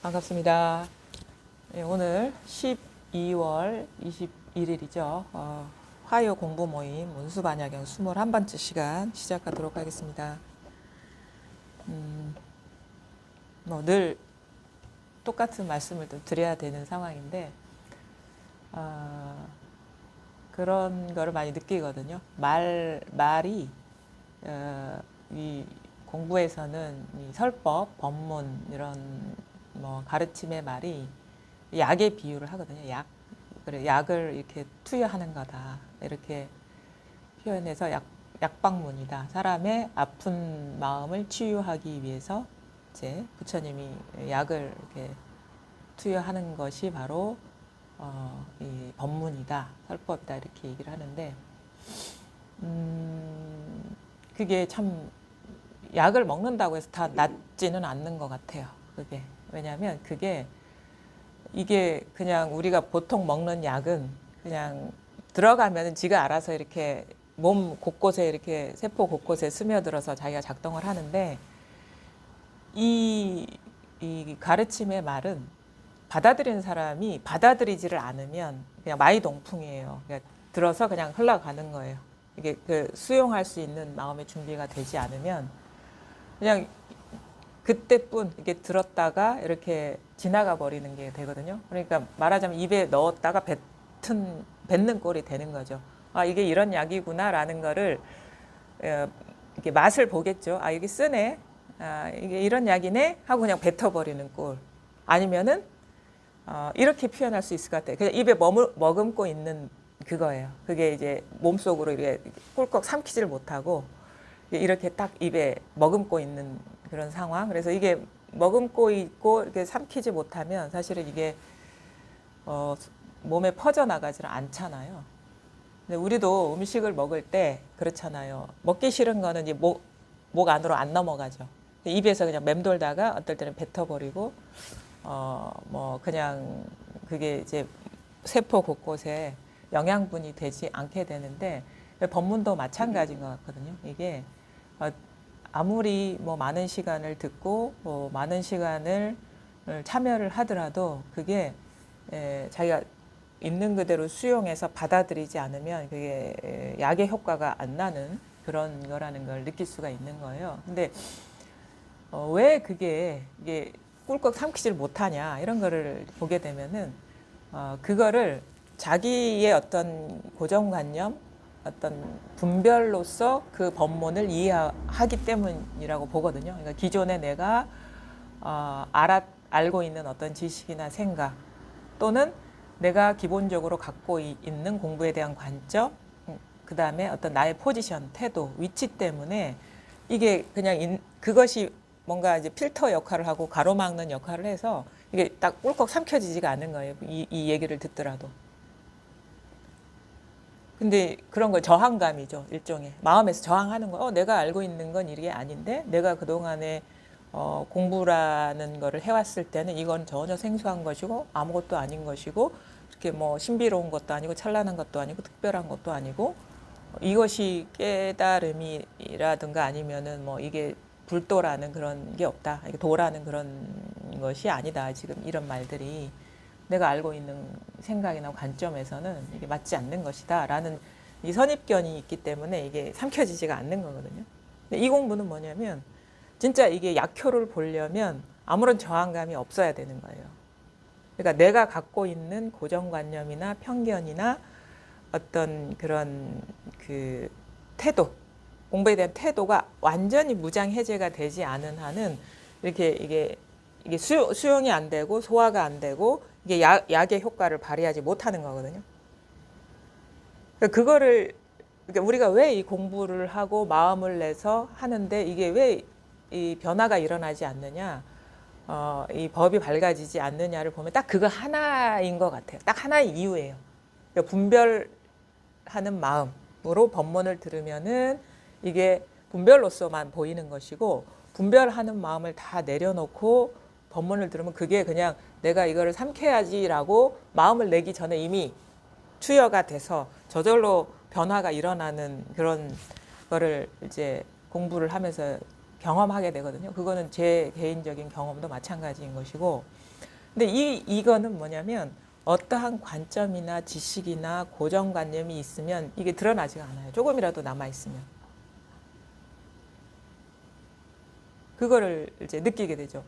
반갑습니다. 네, 오늘 12월 21일이죠. 화요 공부 모임 문수반야경 21번째 시간 시작하도록 하겠습니다. 늘 똑같은 말씀을 또 드려야 되는 상황인데, 그런 거를 많이 느끼거든요. 말이, 이 공부에서는 이 설법, 법문, 이런 가르침의 말이 약에 비유를 하거든요. 그래, 약을 이렇게 투여하는 거다. 이렇게 표현해서 약방문이다. 사람의 아픈 마음을 치유하기 위해서 이제 부처님이 약을 이렇게 투여하는 것이 바로 이 법문이다. 설법이다. 이렇게 얘기를 하는데, 그게 참 약을 먹는다고 해서 다 낫지는 않는 것 같아요. 그게. 왜냐하면 이게 그냥 우리가 보통 먹는 약은 그냥 들어가면 지가 알아서 이렇게 몸 곳곳에 이렇게 세포 곳곳에 스며들어서 자기가 작동을 하는데, 이 가르침의 말은 받아들이는 사람이 받아들이지를 않으면 그냥 마이동풍이에요. 그냥 들어서 그냥 흘러가는 거예요. 이게 수용할 수 있는 마음의 준비가 되지 않으면 그냥 그때뿐 이게 들었다가 이렇게 지나가 버리는 게 되거든요. 그러니까 말하자면 입에 넣었다가 뱉는 꼴이 되는 거죠. 아, 이게 이런 약이구나라는 거를 이렇게 맛을 보겠죠. 아, 이게 쓰네. 아, 이게 이런 약이네 하고 그냥 뱉어버리는 꼴. 아니면은 이렇게 표현할 수 있을 것 같아요. 그냥 입에 머금고 있는 그거예요. 그게 이제 몸속으로 이렇게 꿀꺽 삼키지를 못하고 이렇게 딱 입에 머금고 있는 그런 상황. 그래서 이게 머금고 있고 이렇게 삼키지 못하면 사실은 이게 몸에 퍼져나가지를 않잖아요. 근데 우리도 음식을 먹을 때 그렇잖아요. 먹기 싫은 거는 이제 목 안으로 안 넘어가죠. 입에서 그냥 맴돌다가 어떨 때는 뱉어버리고 그냥 그게 이제 세포 곳곳에 영양분이 되지 않게 되는데, 법문도 마찬가지인 것 같거든요. 이게 아무리 많은 시간을 듣고 많은 시간을 참여를 하더라도 그게 자기가 있는 그대로 수용해서 받아들이지 않으면 그게 약의 효과가 안 나는 그런 거라는 걸 느낄 수가 있는 거예요. 근데 왜 이게 꿀꺽 삼키질 못하냐 이런 거를 보게 되면은 그거를 자기의 어떤 고정관념, 어떤 분별로서 그 법문을 이해하기 때문이라고 보거든요. 그러니까 기존에 내가 알고 있는 어떤 지식이나 생각, 또는 내가 기본적으로 갖고 있는 공부에 대한 관점, 그 다음에 어떤 나의 포지션, 태도, 위치 때문에 이게 그냥 그것이 뭔가 이제 필터 역할을 하고 가로막는 역할을 해서 이게 딱 꿀꺽 삼켜지지가 않는 거예요. 이 얘기를 듣더라도. 근데 그런 거 저항감이죠. 일종의 마음에서 저항하는 거. 내가 알고 있는 건 이게 아닌데, 내가 그동안에 공부라는 거를 해왔을 때는 이건 전혀 생소한 것이고 아무것도 아닌 것이고, 이렇게 신비로운 것도 아니고 찬란한 것도 아니고 특별한 것도 아니고, 이것이 깨달음이라든가 아니면은 이게 불도라는 그런 게 없다, 이게 도라는 그런 것이 아니다, 지금 이런 말들이 내가 알고 있는 생각이나 관점에서는 이게 맞지 않는 것이다 라는 이 선입견이 있기 때문에 이게 삼켜지지가 않는 거거든요. 근데 이 공부는 뭐냐면 진짜 이게 약효를 보려면 아무런 저항감이 없어야 되는 거예요. 그러니까 내가 갖고 있는 고정관념이나 편견이나 어떤 그런 그 태도, 공부에 대한 태도가 완전히 무장해제가 되지 않은 한은 이렇게 이게 수용이 안 되고 소화가 안 되고 이게 약의 효과를 발휘하지 못하는 거거든요. 그러니까 우리가 왜 이 공부를 하고 마음을 내서 하는데 이게 왜 이 변화가 일어나지 않느냐, 이 법이 밝아지지 않느냐를 보면 딱 그거 하나인 것 같아요. 딱 하나의 이유예요. 그러니까 분별하는 마음으로 법문을 들으면은 이게 분별로서만 보이는 것이고, 분별하는 마음을 다 내려놓고 법문을 들으면 그게 그냥 내가 이거를 삼켜야지라고 마음을 내기 전에 이미 투여가 돼서 저절로 변화가 일어나는 그런 거를 이제 공부를 하면서 경험하게 되거든요. 그거는 제 개인적인 경험도 마찬가지인 것이고, 근데 이거는 뭐냐면 어떠한 관점이나 지식이나 고정관념이 있으면 이게 드러나지가 않아요. 조금이라도 남아있으면. 그거를 이제 느끼게 되죠.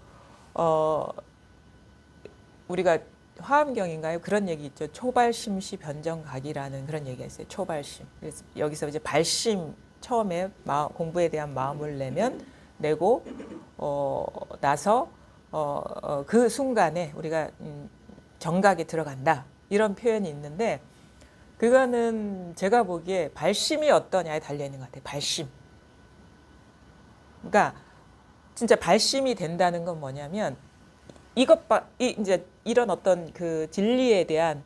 우리가 화엄경인가요? 그런 얘기 있죠. 초발심시 변정각이라는 그런 얘기가 있어요. 초발심. 그래서 여기서 이제 발심, 처음에 공부에 대한 마음을 내고 나서 그 순간에 우리가 정각에 들어간다. 이런 표현이 있는데 그거는 제가 보기에 발심이 어떠냐에 달려 있는 것 같아요. 발심. 그러니까 진짜 발심이 된다는 건 뭐냐면 이제 이런 어떤 그 진리에 대한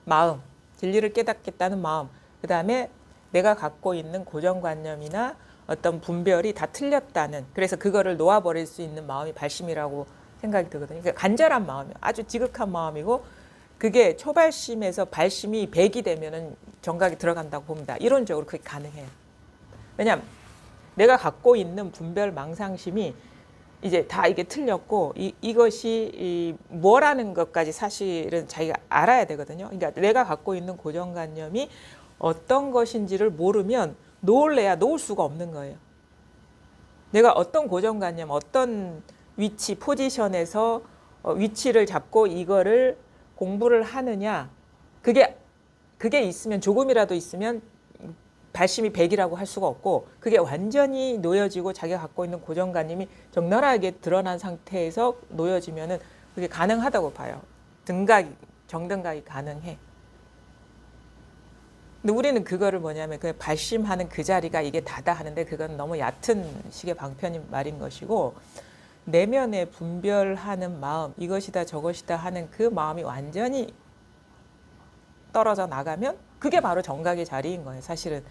마음, 진리를 깨닫겠다는 마음, 그 다음에 내가 갖고 있는 고정관념이나 어떤 분별이 다 틀렸다는, 그래서 그거를 놓아버릴 수 있는 마음이 발심이라고 생각이 들거든요. 그러니까 간절한 마음이에요. 아주 지극한 마음이고 그게 초발심에서 발심이 100이 되면은 정각이 들어간다고 봅니다. 이론적으로 그게 가능해요. 왜냐하면 내가 갖고 있는 분별 망상심이 이제 다 이게 틀렸고 이것이 뭐라는 것까지 사실은 자기가 알아야 되거든요. 그러니까 내가 갖고 있는 고정관념이 어떤 것인지를 모르면 놓을래야 놓을 수가 없는 거예요. 내가 어떤 고정관념, 어떤 위치, 포지션에서 위치를 잡고 이거를 공부를 하느냐, 그게 있으면, 조금이라도 있으면 발심이 100이라고 할 수가 없고, 그게 완전히 놓여지고 자기가 갖고 있는 고정관념이 적나라하게 드러난 상태에서 놓여지면은 그게 가능하다고 봐요. 정등각이 가능해. 근데 우리는 그거를 뭐냐면 그 발심하는 그 자리가 이게 다다 하는데 그건 너무 얕은 식의 방편인 말인 것이고, 내면에 분별하는 마음, 이것이다 저것이다 하는 그 마음이 완전히 떨어져 나가면 그게 바로 정각의 자리인 거예요, 사실은.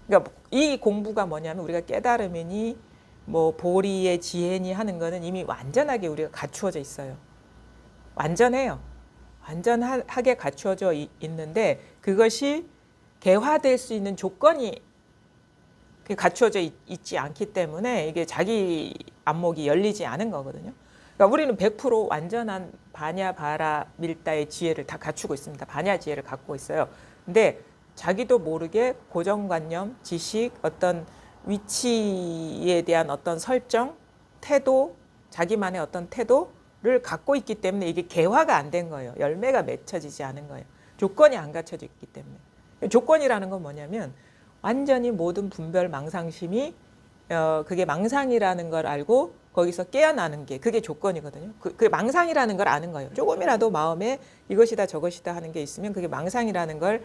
그러니까 이 공부가 뭐냐면 우리가 깨달음이니 뭐 보리의 지혜니 하는 거는 이미 완전하게 우리가 갖추어져 있어요. 완전해요. 완전하게 갖추어져 있는데 그것이 개화될 수 있는 조건이 갖추어져 있지 않기 때문에 이게 자기 안목이 열리지 않은 거거든요. 그러니까 우리는 100% 완전한 바냐 바라 밀다의 지혜를 다 갖추고 있습니다. 바냐 지혜를 갖고 있어요. 근데 자기도 모르게 고정관념, 지식, 어떤 위치에 대한 어떤 설정, 태도, 자기만의 어떤 태도를 갖고 있기 때문에 이게 개화가 안 된 거예요. 열매가 맺혀지지 않은 거예요. 조건이 안 갖춰져 있기 때문에. 조건이라는 건 뭐냐면 완전히 모든 분별 망상심이 그게 망상이라는 걸 알고 거기서 깨어나는 게 그게 조건이거든요. 그 망상이라는 걸 아는 거예요. 조금이라도 마음에 이것이다 저것이다 하는 게 있으면 그게 망상이라는 걸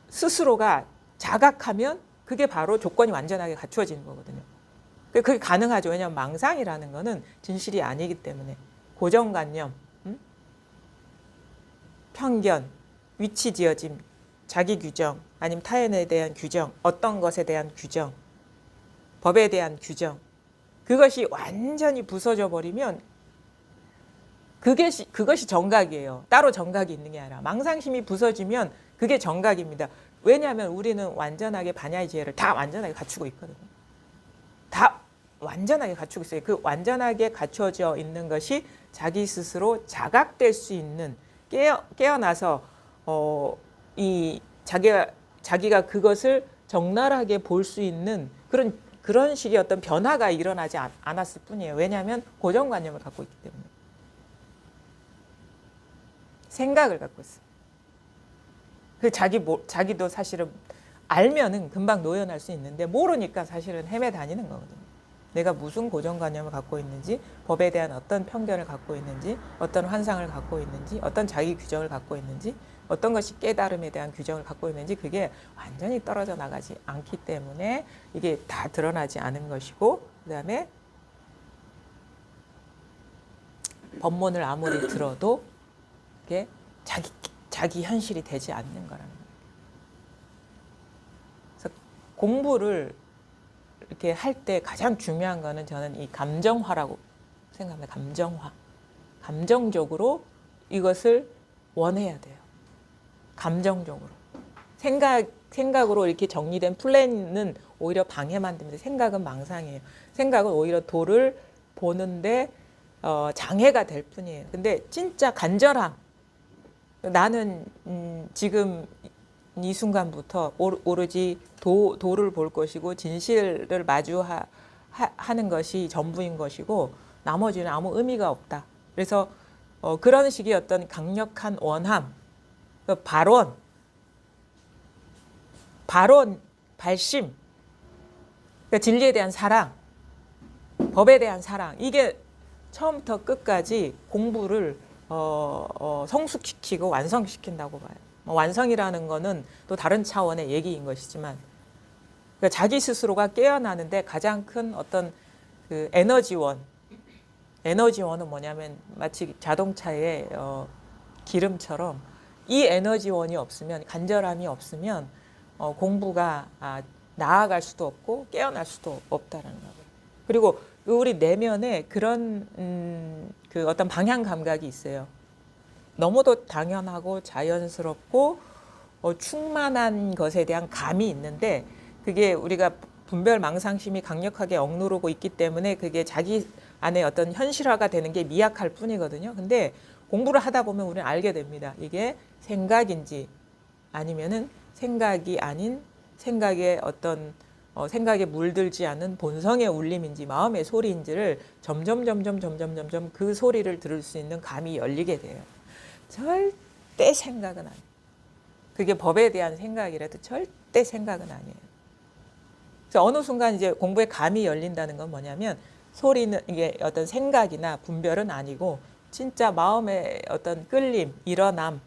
스스로가 자각하면 그게 바로 조건이 완전하게 갖추어지는 거거든요. 그게 가능하죠. 왜냐하면 망상이라는 거는 진실이 아니기 때문에. 고정관념, 편견, 위치 지어짐, 자기 규정, 아니면 타인에 대한 규정, 어떤 것에 대한 규정, 법에 대한 규정, 그것이 완전히 부서져 버리면 그것이 정각이에요. 따로 정각이 있는 게 아니라 망상심이 부서지면 그게 정각입니다. 왜냐하면 우리는 완전하게 반야의 지혜를 다 완전하게 갖추고 있거든요. 다 완전하게 갖추고 있어요. 그 완전하게 갖춰져 있는 것이 자기 스스로 자각될 수 있는, 깨어나서 이 자기가 그것을 적나라하게 볼 수 있는 그런 식의 어떤 변화가 일어나지 않았을 뿐이에요. 왜냐하면 고정관념을 갖고 있기 때문에. 생각을 갖고 있어요. 그 자기도 사실은 알면은 금방 노연할 수 있는데 모르니까 사실은 헤매 다니는 거거든요. 내가 무슨 고정관념을 갖고 있는지, 법에 대한 어떤 편견을 갖고 있는지, 어떤 환상을 갖고 있는지, 어떤 자기 규정을 갖고 있는지, 어떤 것이 깨달음에 대한 규정을 갖고 있는지 그게 완전히 떨어져 나가지 않기 때문에 이게 다 드러나지 않은 것이고, 그 다음에 법문을 아무리 들어도 이게 자기 현실이 되지 않는 거라는 거예요. 그래서 공부를 이렇게 할 때 가장 중요한 거는 저는 이 감정화라고 생각합니다. 감정화. 감정적으로 이것을 원해야 돼요. 감정적으로. 생각으로 이렇게 정리된 플랜은 오히려 방해만 됩니다. 생각은 망상이에요. 생각은 오히려 도를 보는데 장애가 될 뿐이에요. 근데 진짜 간절함, 나는 지금 이 순간부터 오로지 도를 볼 것이고 진실을 마주하는 것이 전부인 것이고 나머지는 아무 의미가 없다. 그래서 그런 식의 어떤 강력한 원함, 발원, 발심, 그러니까 진리에 대한 사랑, 법에 대한 사랑, 이게 처음부터 끝까지 공부를 성숙시키고 완성시킨다고 봐요. 완성이라는 거는 또 다른 차원의 얘기인 것이지만, 그러니까 자기 스스로가 깨어나는데 가장 큰 어떤 그 에너지원은 뭐냐면 마치 자동차의 기름처럼 이 에너지원이 없으면, 간절함이 없으면 공부가 나아갈 수도 없고 깨어날 수도 없다라는 거예요. 그리고 우리 내면에 그런 그 어떤 방향 감각이 있어요. 너무도 당연하고 자연스럽고 충만한 것에 대한 감이 있는데, 그게 우리가 분별 망상심이 강력하게 억누르고 있기 때문에 그게 자기 안에 어떤 현실화가 되는 게 미약할 뿐이거든요. 근데 공부를 하다 보면 우리는 알게 됩니다. 이게 생각인지 아니면은 생각이 아닌 생각의 어떤 생각에 물들지 않은 본성의 울림인지 마음의 소리인지를 점점 그 소리를 들을 수 있는 감이 열리게 돼요. 절대 생각은 아니에요. 그게 법에 대한 생각이라도 절대 생각은 아니에요. 그래서 어느 순간 이제 공부에 감이 열린다는 건 뭐냐면, 소리는 이게 어떤 생각이나 분별은 아니고 진짜 마음의 어떤 끌림, 일어남,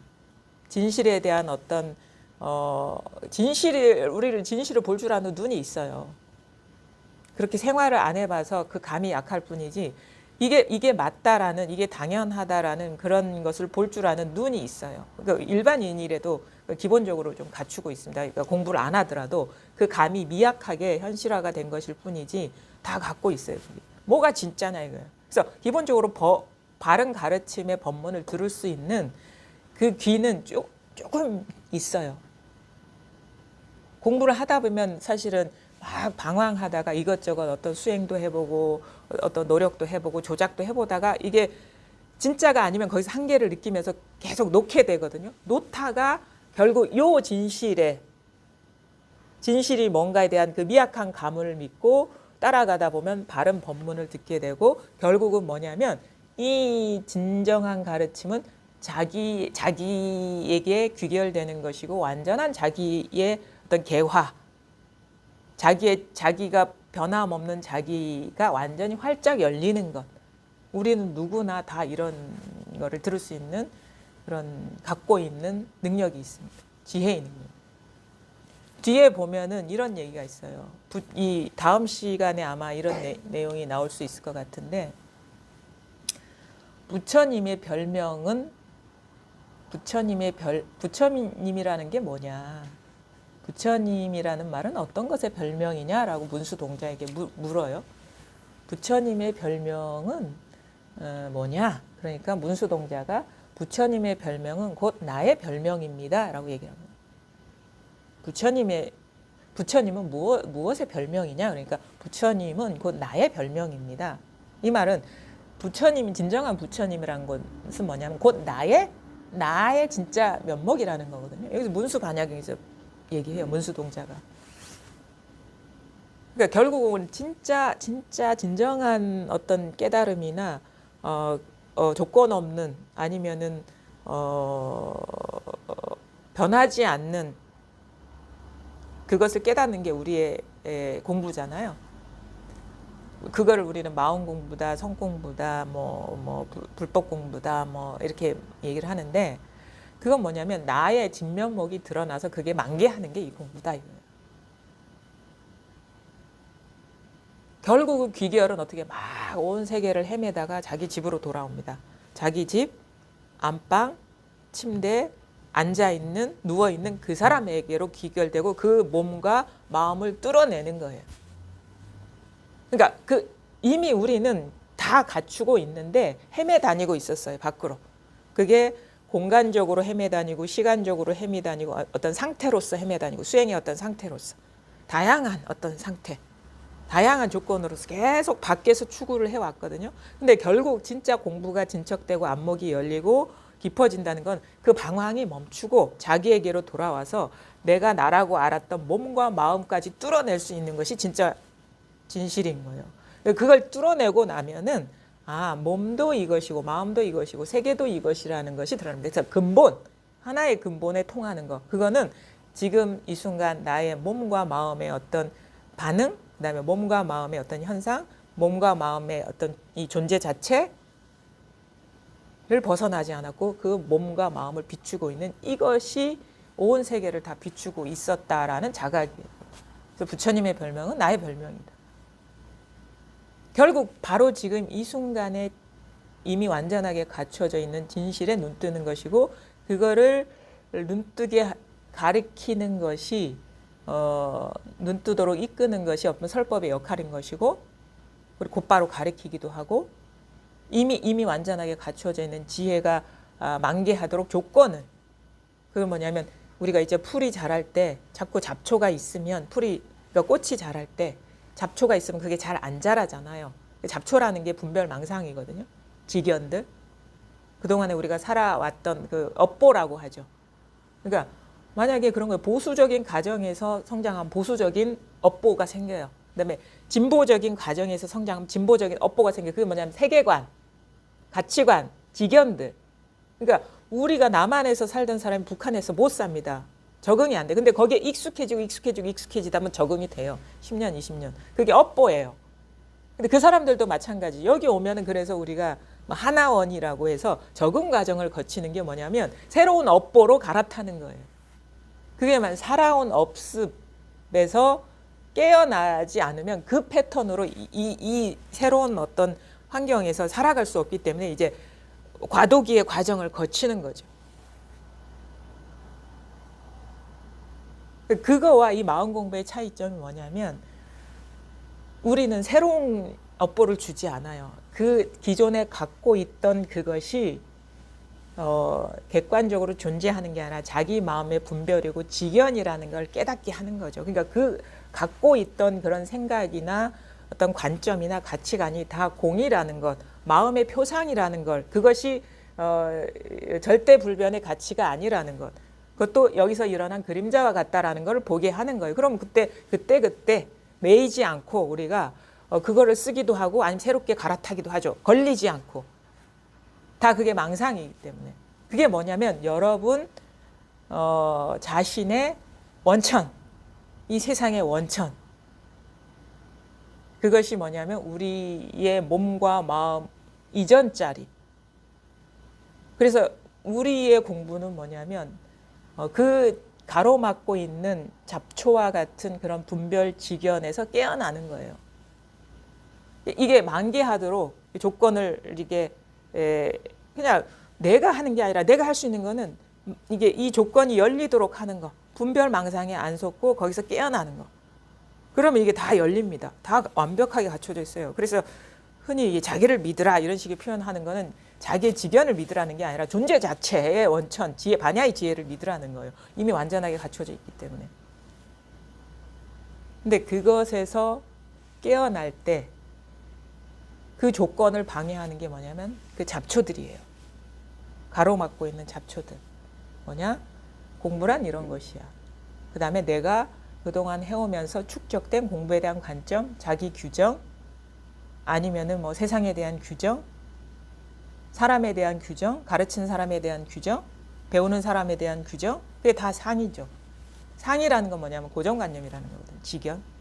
진실에 대한 어떤 우리를 진실을 볼 줄 아는 눈이 있어요. 그렇게 생활을 안 해봐서 그 감이 약할 뿐이지, 이게 맞다라는, 이게 당연하다라는 그런 것을 볼 줄 아는 눈이 있어요. 그러니까 일반인이라도 기본적으로 좀 갖추고 있습니다. 그러니까 공부를 안 하더라도 그 감이 미약하게 현실화가 된 것일 뿐이지 다 갖고 있어요. 뭐가 진짜냐 이거예요. 그래서 기본적으로 바른 가르침의 법문을 들을 수 있는 그 귀는 조금 있어요. 공부를 하다 보면 사실은 막 방황하다가 이것저것 어떤 수행도 해보고 어떤 노력도 해보고 조작도 해보다가 이게 진짜가 아니면 거기서 한계를 느끼면서 계속 놓게 되거든요. 놓다가 결국 요 진실이 뭔가에 대한 그 미약한 감을 믿고 따라가다 보면 바른 법문을 듣게 되고, 결국은 뭐냐면 이 진정한 가르침은 자기에게 귀결되는 것이고, 완전한 자기의 어떤 개화, 자기가 변함없는 자기가 완전히 활짝 열리는 것. 우리는 누구나 다 이런 거를 들을 수 있는 그런 갖고 있는 능력이 있습니다. 지혜의 능력. 뒤에 보면은 이런 얘기가 있어요. 이 다음 시간에 아마 이런 내용이 나올 수 있을 것 같은데, 부처님의 별명은, 부처님이라는 게 뭐냐? 부처님이라는 말은 어떤 것의 별명이냐라고 문수동자에게 물어요. 부처님의 별명은 뭐냐? 그러니까 문수동자가 부처님의 별명은 곧 나의 별명입니다 라고 얘기합니다. 부처님은 무엇의 별명이냐? 그러니까 부처님은 곧 나의 별명입니다. 이 말은 진정한 부처님이라는 것은 뭐냐면 곧 나의 진짜 면목이라는 거거든요. 여기서 문수 반야경에서 얘기해요. 문수동자가. 그러니까 결국은 진짜 진정한 어떤 깨달음이나 조건 없는, 아니면은 변하지 않는 그것을 깨닫는 게 우리의 공부잖아요. 그거를 우리는 마음 공부다, 성 공부다, 불법 공부다, 이렇게 얘기를 하는데, 그건 뭐냐면 나의 진면목이 드러나서 그게 만개하는 게 이 공부다 이거예요. 결국은 귀결은 어떻게 막 온 세계를 헤매다가 자기 집으로 돌아옵니다. 자기 집, 안방, 침대, 앉아있는, 누워있는 그 사람에게로 귀결되고 그 몸과 마음을 뚫어내는 거예요. 그러니까 이미 우리는 다 갖추고 있는데 헤매다니고 있었어요, 밖으로. 그게 공간적으로 헤매다니고 시간적으로 헤매다니고 어떤 상태로서 헤매다니고 수행의 어떤 상태로서 다양한 어떤 상태. 다양한 조건으로서 계속 밖에서 추구를 해왔거든요. 근데 결국 진짜 공부가 진척되고 안목이 열리고 깊어진다는 건 그 방황이 멈추고 자기에게로 돌아와서 내가 나라고 알았던 몸과 마음까지 뚫어낼 수 있는 것이 진짜 진실인 거예요. 그걸 뚫어내고 나면은 몸도 이것이고 마음도 이것이고 세계도 이것이라는 것이 드러납니다. 그래서 근본, 하나의 근본에 통하는 거. 그거는 지금 이 순간 나의 몸과 마음의 어떤 반응, 그다음에 몸과 마음의 어떤 현상, 몸과 마음의 어떤 이 존재 자체를 벗어나지 않았고 그 몸과 마음을 비추고 있는 이것이 온 세계를 다 비추고 있었다라는 자각이에요. 그래서 부처님의 별명은 나의 별명이다. 결국 바로 지금 이 순간에 이미 완전하게 갖춰져 있는 진실에 눈뜨는 것이고 그거를 눈뜨게 가리키는 것이 눈뜨도록 이끄는 것이 어떤 설법의 역할인 것이고 그리고 곧바로 가리키기도 하고 이미 완전하게 갖춰져 있는 지혜가 만개하도록 조건을 그건 뭐냐면 우리가 이제 풀이 자랄 때 자꾸 잡초가 있으면 그러니까 꽃이 자랄 때 잡초가 있으면 그게 잘 안 자라잖아요. 잡초라는 게 분별망상이거든요. 지견들. 그동안에 우리가 살아왔던 그 업보라고 하죠. 그러니까 만약에 그런 거예요. 보수적인 가정에서 성장한 보수적인 업보가 생겨요. 그다음에 진보적인 가정에서 성장한 진보적인 업보가 생겨요. 그게 뭐냐면 세계관, 가치관, 지견들. 그러니까 우리가 남한에서 살던 사람이 북한에서 못 삽니다. 적응이 안 돼. 근데 거기에 익숙해지다 보면 적응이 돼요. 10년, 20년. 그게 업보예요. 근데 그 사람들도 마찬가지. 여기 오면은 그래서 우리가 하나원이라고 해서 적응 과정을 거치는 게 뭐냐면 새로운 업보로 갈아타는 거예요. 그게만 살아온 업습에서 깨어나지 않으면 그 패턴으로 이 새로운 어떤 환경에서 살아갈 수 없기 때문에 이제 과도기의 과정을 거치는 거죠. 그거와 이 마음 공부의 차이점이 뭐냐면 우리는 새로운 업보를 주지 않아요. 그 기존에 갖고 있던 그것이 객관적으로 존재하는 게 아니라 자기 마음의 분별이고 지견이라는 걸 깨닫게 하는 거죠. 그러니까 그 갖고 있던 그런 생각이나 어떤 관점이나 가치관이 다 공이라는 것, 마음의 표상이라는 걸, 그것이 절대불변의 가치가 아니라는 것, 그것도 여기서 일어난 그림자와 같다라는 걸 보게 하는 거예요. 그럼 그때 매이지 않고 우리가 그거를 쓰기도 하고 아니면 새롭게 갈아타기도 하죠. 걸리지 않고. 다 그게 망상이기 때문에. 그게 뭐냐면 여러분 자신의 원천, 이 세상의 원천. 그것이 뭐냐면 우리의 몸과 마음 이전짜리. 그래서 우리의 공부는 뭐냐면 그 가로막고 있는 잡초와 같은 그런 분별 지견에서 깨어나는 거예요. 이게 만개하도록 조건을 이게 그냥 내가 하는 게 아니라 내가 할 수 있는 거는 이게 이 조건이 열리도록 하는 거. 분별 망상에 안 속고 거기서 깨어나는 거. 그러면 이게 다 열립니다. 다 완벽하게 갖춰져 있어요. 그래서 흔히 자기를 믿으라 이런 식의 표현하는 거는 자기의 지견을 믿으라는 게 아니라 존재 자체의 원천, 지혜, 반야의 지혜를 믿으라는 거예요. 이미 완전하게 갖춰져 있기 때문에. 근데 그것에서 깨어날 때 그 조건을 방해하는 게 뭐냐면 그 잡초들이에요. 가로막고 있는 잡초들. 뭐냐? 공부란 이런 것이야. 그 다음에 내가 그동안 해오면서 축적된 공부에 대한 관점, 자기 규정, 아니면은 뭐 세상에 대한 규정, 사람에 대한 규정, 가르치는 사람에 대한 규정, 배우는 사람에 대한 규정, 그게 다 상이죠. 상이라는 건 뭐냐면 고정관념이라는 거거든요. 지견.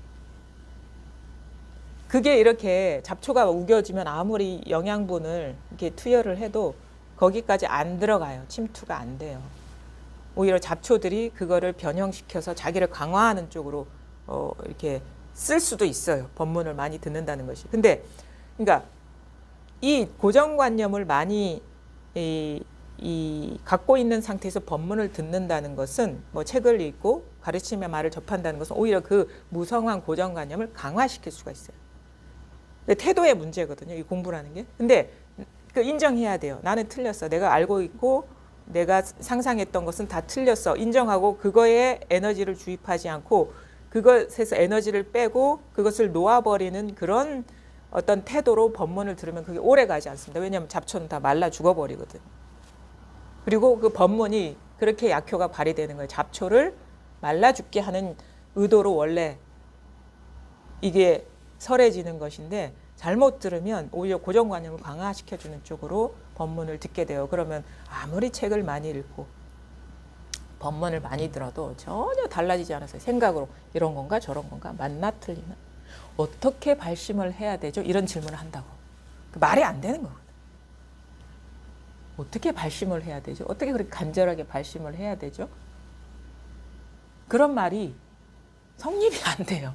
그게 이렇게 잡초가 우겨지면 아무리 영양분을 이렇게 투여를 해도 거기까지 안 들어가요. 침투가 안 돼요. 오히려 잡초들이 그거를 변형시켜서 자기를 강화하는 쪽으로 이렇게 쓸 수도 있어요. 법문을 많이 듣는다는 것이. 근데 그러니까 이 고정관념을 많이 갖고 있는 상태에서 법문을 듣는다는 것은 뭐 책을 읽고 가르침의 말을 접한다는 것은 오히려 그 무성한 고정관념을 강화시킬 수가 있어요. 태도의 문제거든요. 이 공부라는 게. 근데 그 인정해야 돼요. 나는 틀렸어. 내가 알고 있고 내가 상상했던 것은 다 틀렸어. 인정하고 그거에 에너지를 주입하지 않고 그것에서 에너지를 빼고 그것을 놓아버리는 그런 어떤 태도로 법문을 들으면 그게 오래 가지 않습니다. 왜냐하면 잡초는 다 말라 죽어버리거든요. 그리고 그 법문이 그렇게 약효가 발휘되는 거예요. 잡초를 말라 죽게 하는 의도로 원래 이게 설해지는 것인데 잘못 들으면 오히려 고정관념을 강화시켜주는 쪽으로 법문을 듣게 돼요. 그러면 아무리 책을 많이 읽고 법문을 많이 들어도 전혀 달라지지 않았어요. 생각으로 이런 건가 저런 건가 맞나 틀리나 어떻게 발심을 해야 되죠? 이런 질문을 한다고. 말이 안 되는 거거든요. 어떻게 발심을 해야 되죠? 어떻게 그렇게 간절하게 발심을 해야 되죠? 그런 말이 성립이 안 돼요.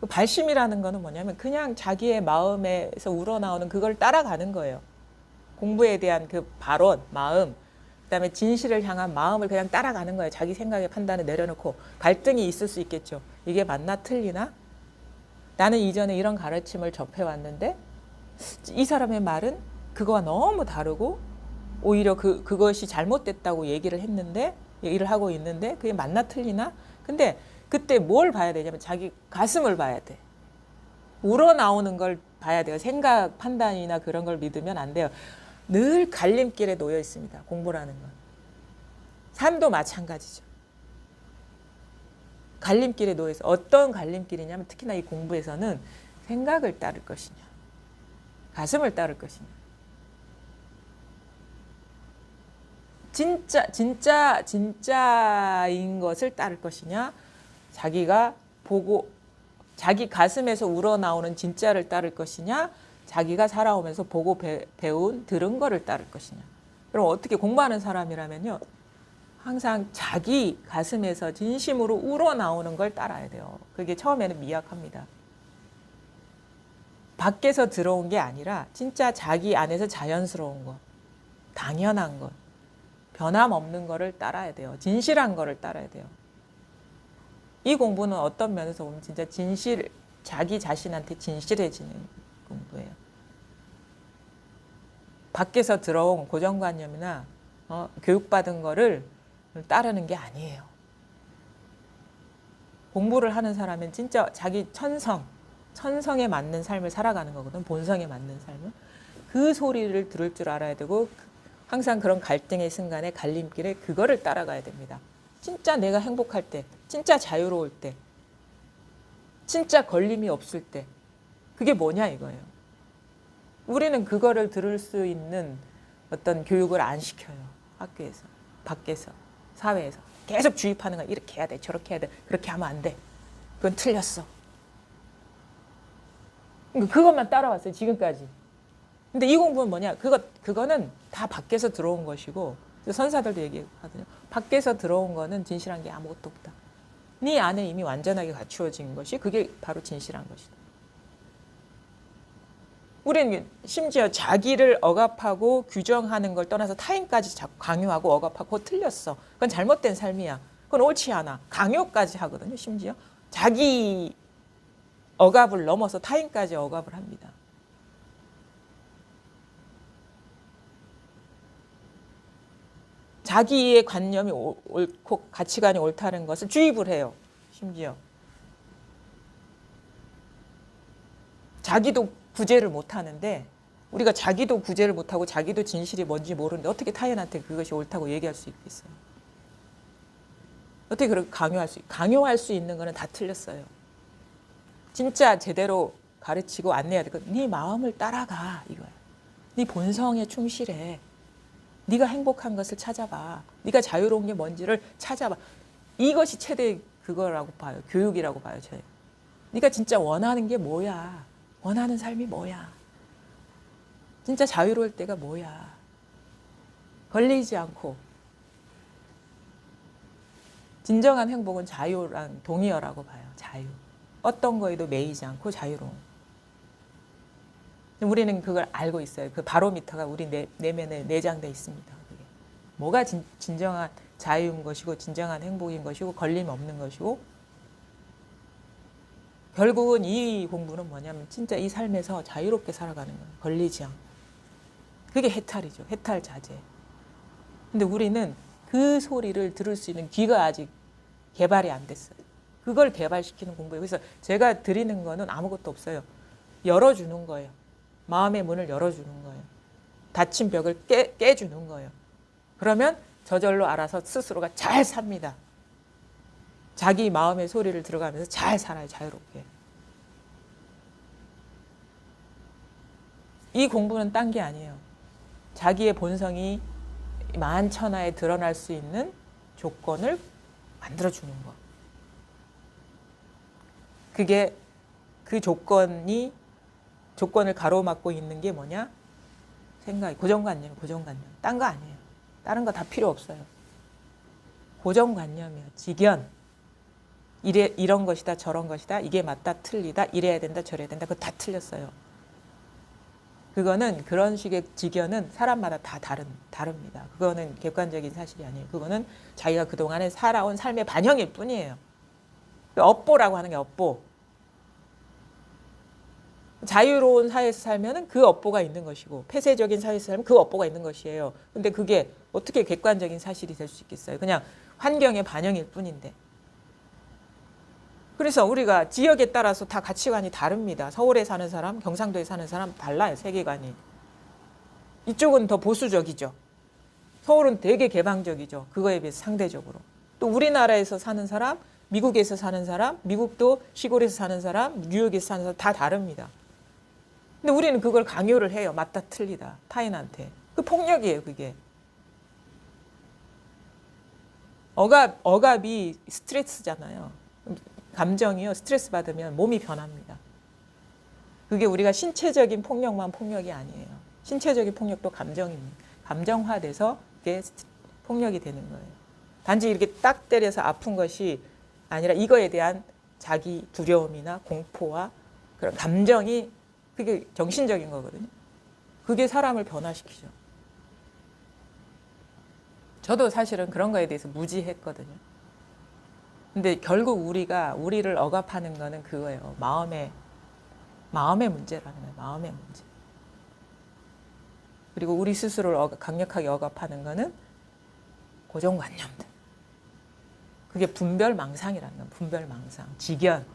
발심이라는 거는 뭐냐면 그냥 자기의 마음에서 우러나오는 그걸 따라가는 거예요. 공부에 대한 그 발언, 마음, 그다음에 진실을 향한 마음을 그냥 따라가는 거예요. 자기 생각의 판단을 내려놓고 갈등이 있을 수 있겠죠. 이게 맞나 틀리나? 나는 이전에 이런 가르침을 접해왔는데 이 사람의 말은 그거와 너무 다르고 오히려 그것이 잘못됐다고 얘기를 하고 있는데 그게 맞나 틀리나? 근데 그때 뭘 봐야 되냐면 자기 가슴을 봐야 돼. 우러나오는 걸 봐야 돼요. 생각, 판단이나 그런 걸 믿으면 안 돼요. 늘 갈림길에 놓여 있습니다. 공부라는 건. 삶도 마찬가지죠. 갈림길에 놓여 있어. 어떤 갈림길이냐면 특히나 이 공부에서는 생각을 따를 것이냐, 가슴을 따를 것이냐. 진짜인 것을 따를 것이냐, 자기가 보고 자기 가슴에서 우러나오는 진짜를 따를 것이냐, 자기가 살아오면서 보고 배운 들은 거를 따를 것이냐. 그럼 어떻게 공부하는 사람이라면요, 항상 자기 가슴에서 진심으로 우러나오는 걸 따라야 돼요. 그게 처음에는 미약합니다. 밖에서 들어온 게 아니라 진짜 자기 안에서 자연스러운 것, 당연한 것, 변함없는 거를 따라야 돼요. 진실한 거를 따라야 돼요. 이 공부는 어떤 면에서 보면 진짜 자기 자신한테 진실해지는 공부예요. 밖에서 들어온 고정관념이나 교육받은 거를 따르는 게 아니에요. 공부를 하는 사람은 진짜 자기 천성에 맞는 삶을 살아가는 거거든. 본성에 맞는 삶을. 그 소리를 들을 줄 알아야 되고 항상 그런 갈등의 순간에 갈림길에 그거를 따라가야 됩니다. 진짜 내가 행복할 때, 진짜 자유로울 때, 진짜 걸림이 없을 때 그게 뭐냐 이거예요. 우리는 그거를 들을 수 있는 어떤 교육을 안 시켜요. 학교에서, 밖에서, 사회에서. 계속 주입하는 거 이렇게 해야 돼, 저렇게 해야 돼, 그렇게 하면 안 돼. 그건 틀렸어. 그것만 따라왔어요, 지금까지. 근데 이 공부는 뭐냐? 그거는 다 밖에서 들어온 것이고, 선사들도 얘기하거든요. 밖에서 들어온 거는 진실한 게 아무것도 없다. 네 안에 이미 완전하게 갖추어진 것이 그게 바로 진실한 것이다. 우리는 심지어 자기를 억압하고 규정하는 걸 떠나서 타인까지 자꾸 강요하고 억압하고 그거 틀렸어. 그건 잘못된 삶이야. 그건 옳지 않아. 강요까지 하거든요. 심지어 자기 억압을 넘어서 타인까지 억압을 합니다. 자기의 관념이 옳고 가치관이 옳다는 것을 주입을 해요. 심지어. 자기도 구제를 못하는데 우리가 자기도 구제를 못하고 자기도 진실이 뭔지 모르는데 어떻게 타인한테 그것이 옳다고 얘기할 수 있겠어요. 어떻게 그렇게 강요할 수 있는 거는 다 틀렸어요. 진짜 제대로 가르치고 안내해야 돼. 네 마음을 따라가 이거야. 네 본성에 충실해. 네가 행복한 것을 찾아봐. 네가 자유로운 게 뭔지를 찾아봐. 이것이 최대 그거라고 봐요. 교육이라고 봐요. 저희. 네가 진짜 원하는 게 뭐야. 원하는 삶이 뭐야. 진짜 자유로울 때가 뭐야. 걸리지 않고. 진정한 행복은 자유랑 동의어라고 봐요. 자유. 어떤 거에도 매이지 않고 자유로운. 우리는 그걸 알고 있어요. 그 바로미터가 우리 내면에 내장돼 있습니다. 그게. 뭐가 진정한 자유인 것이고 진정한 행복인 것이고 걸림 없는 것이고 결국은 이 공부는 뭐냐면 진짜 이 삶에서 자유롭게 살아가는 거예요. 걸리지 않고. 그게 해탈이죠. 해탈 자제. 근데 우리는 그 소리를 들을 수 있는 귀가 아직 개발이 안 됐어요. 그걸 개발시키는 공부예요. 그래서 제가 드리는 거는 아무것도 없어요. 열어주는 거예요. 마음의 문을 열어주는 거예요. 닫힌 벽을 깨주는 거예요. 그러면 저절로 알아서 스스로가 잘 삽니다. 자기 마음의 소리를 들어가면서 잘 살아요. 자유롭게. 이 공부는 딴 게 아니에요. 자기의 본성이 만천하에 드러날 수 있는 조건을 만들어주는 거. 그게 그 조건을 가로막고 있는 게 뭐냐? 생각, 고정관념. 딴 거 아니에요. 다른 거 다 필요 없어요. 고정관념이에요. 직연. 이런 것이다, 저런 것이다, 이게 맞다, 틀리다, 이래야 된다, 저래야 된다, 그거 다 틀렸어요. 그거는 그런 식의 직연은 사람마다 다 다릅니다. 그거는 객관적인 사실이 아니에요. 그거는 자기가 그동안에 살아온 삶의 반영일 뿐이에요. 업보라고 하는 게 업보. 자유로운 사회에서 살면은 그 업보가 있는 것이고 폐쇄적인 사회에서 살면 그 업보가 있는 것이에요. 근데 그게 어떻게 객관적인 사실이 될 수 있겠어요? 그냥 환경의 반영일 뿐인데. 그래서 우리가 지역에 따라서 다 가치관이 다릅니다. 서울에 사는 사람, 경상도에 사는 사람 달라요. 세계관이. 이쪽은 더 보수적이죠. 서울은 되게 개방적이죠. 그거에 비해서 상대적으로. 또 우리나라에서 사는 사람, 미국에서 사는 사람, 미국도 시골에서 사는 사람, 뉴욕에서 사는 사람 다 다릅니다. 근데 우리는 그걸 강요를 해요. 맞다 틀리다. 타인한테. 그 폭력이에요. 그게. 억압이 스트레스잖아요. 감정이요. 스트레스 받으면 몸이 변합니다. 그게 우리가 신체적인 폭력만 폭력이 아니에요. 신체적인 폭력도 감정입니다. 감정화돼서 그게 폭력이 되는 거예요. 단지 이렇게 딱 때려서 아픈 것이 아니라 이거에 대한 자기 두려움이나 공포와 그런 감정이 그게 정신적인 거거든요. 그게 사람을 변화시키죠. 저도 사실은 그런 거에 대해서 무지했거든요. 근데 결국 우리를 억압하는 거는 그거예요. 마음의 문제라는 거예요. 마음의 문제. 그리고 우리 스스로를 강력하게 억압하는 거는 고정관념들. 그게 분별망상이라는 거예요. 분별망상, 직연.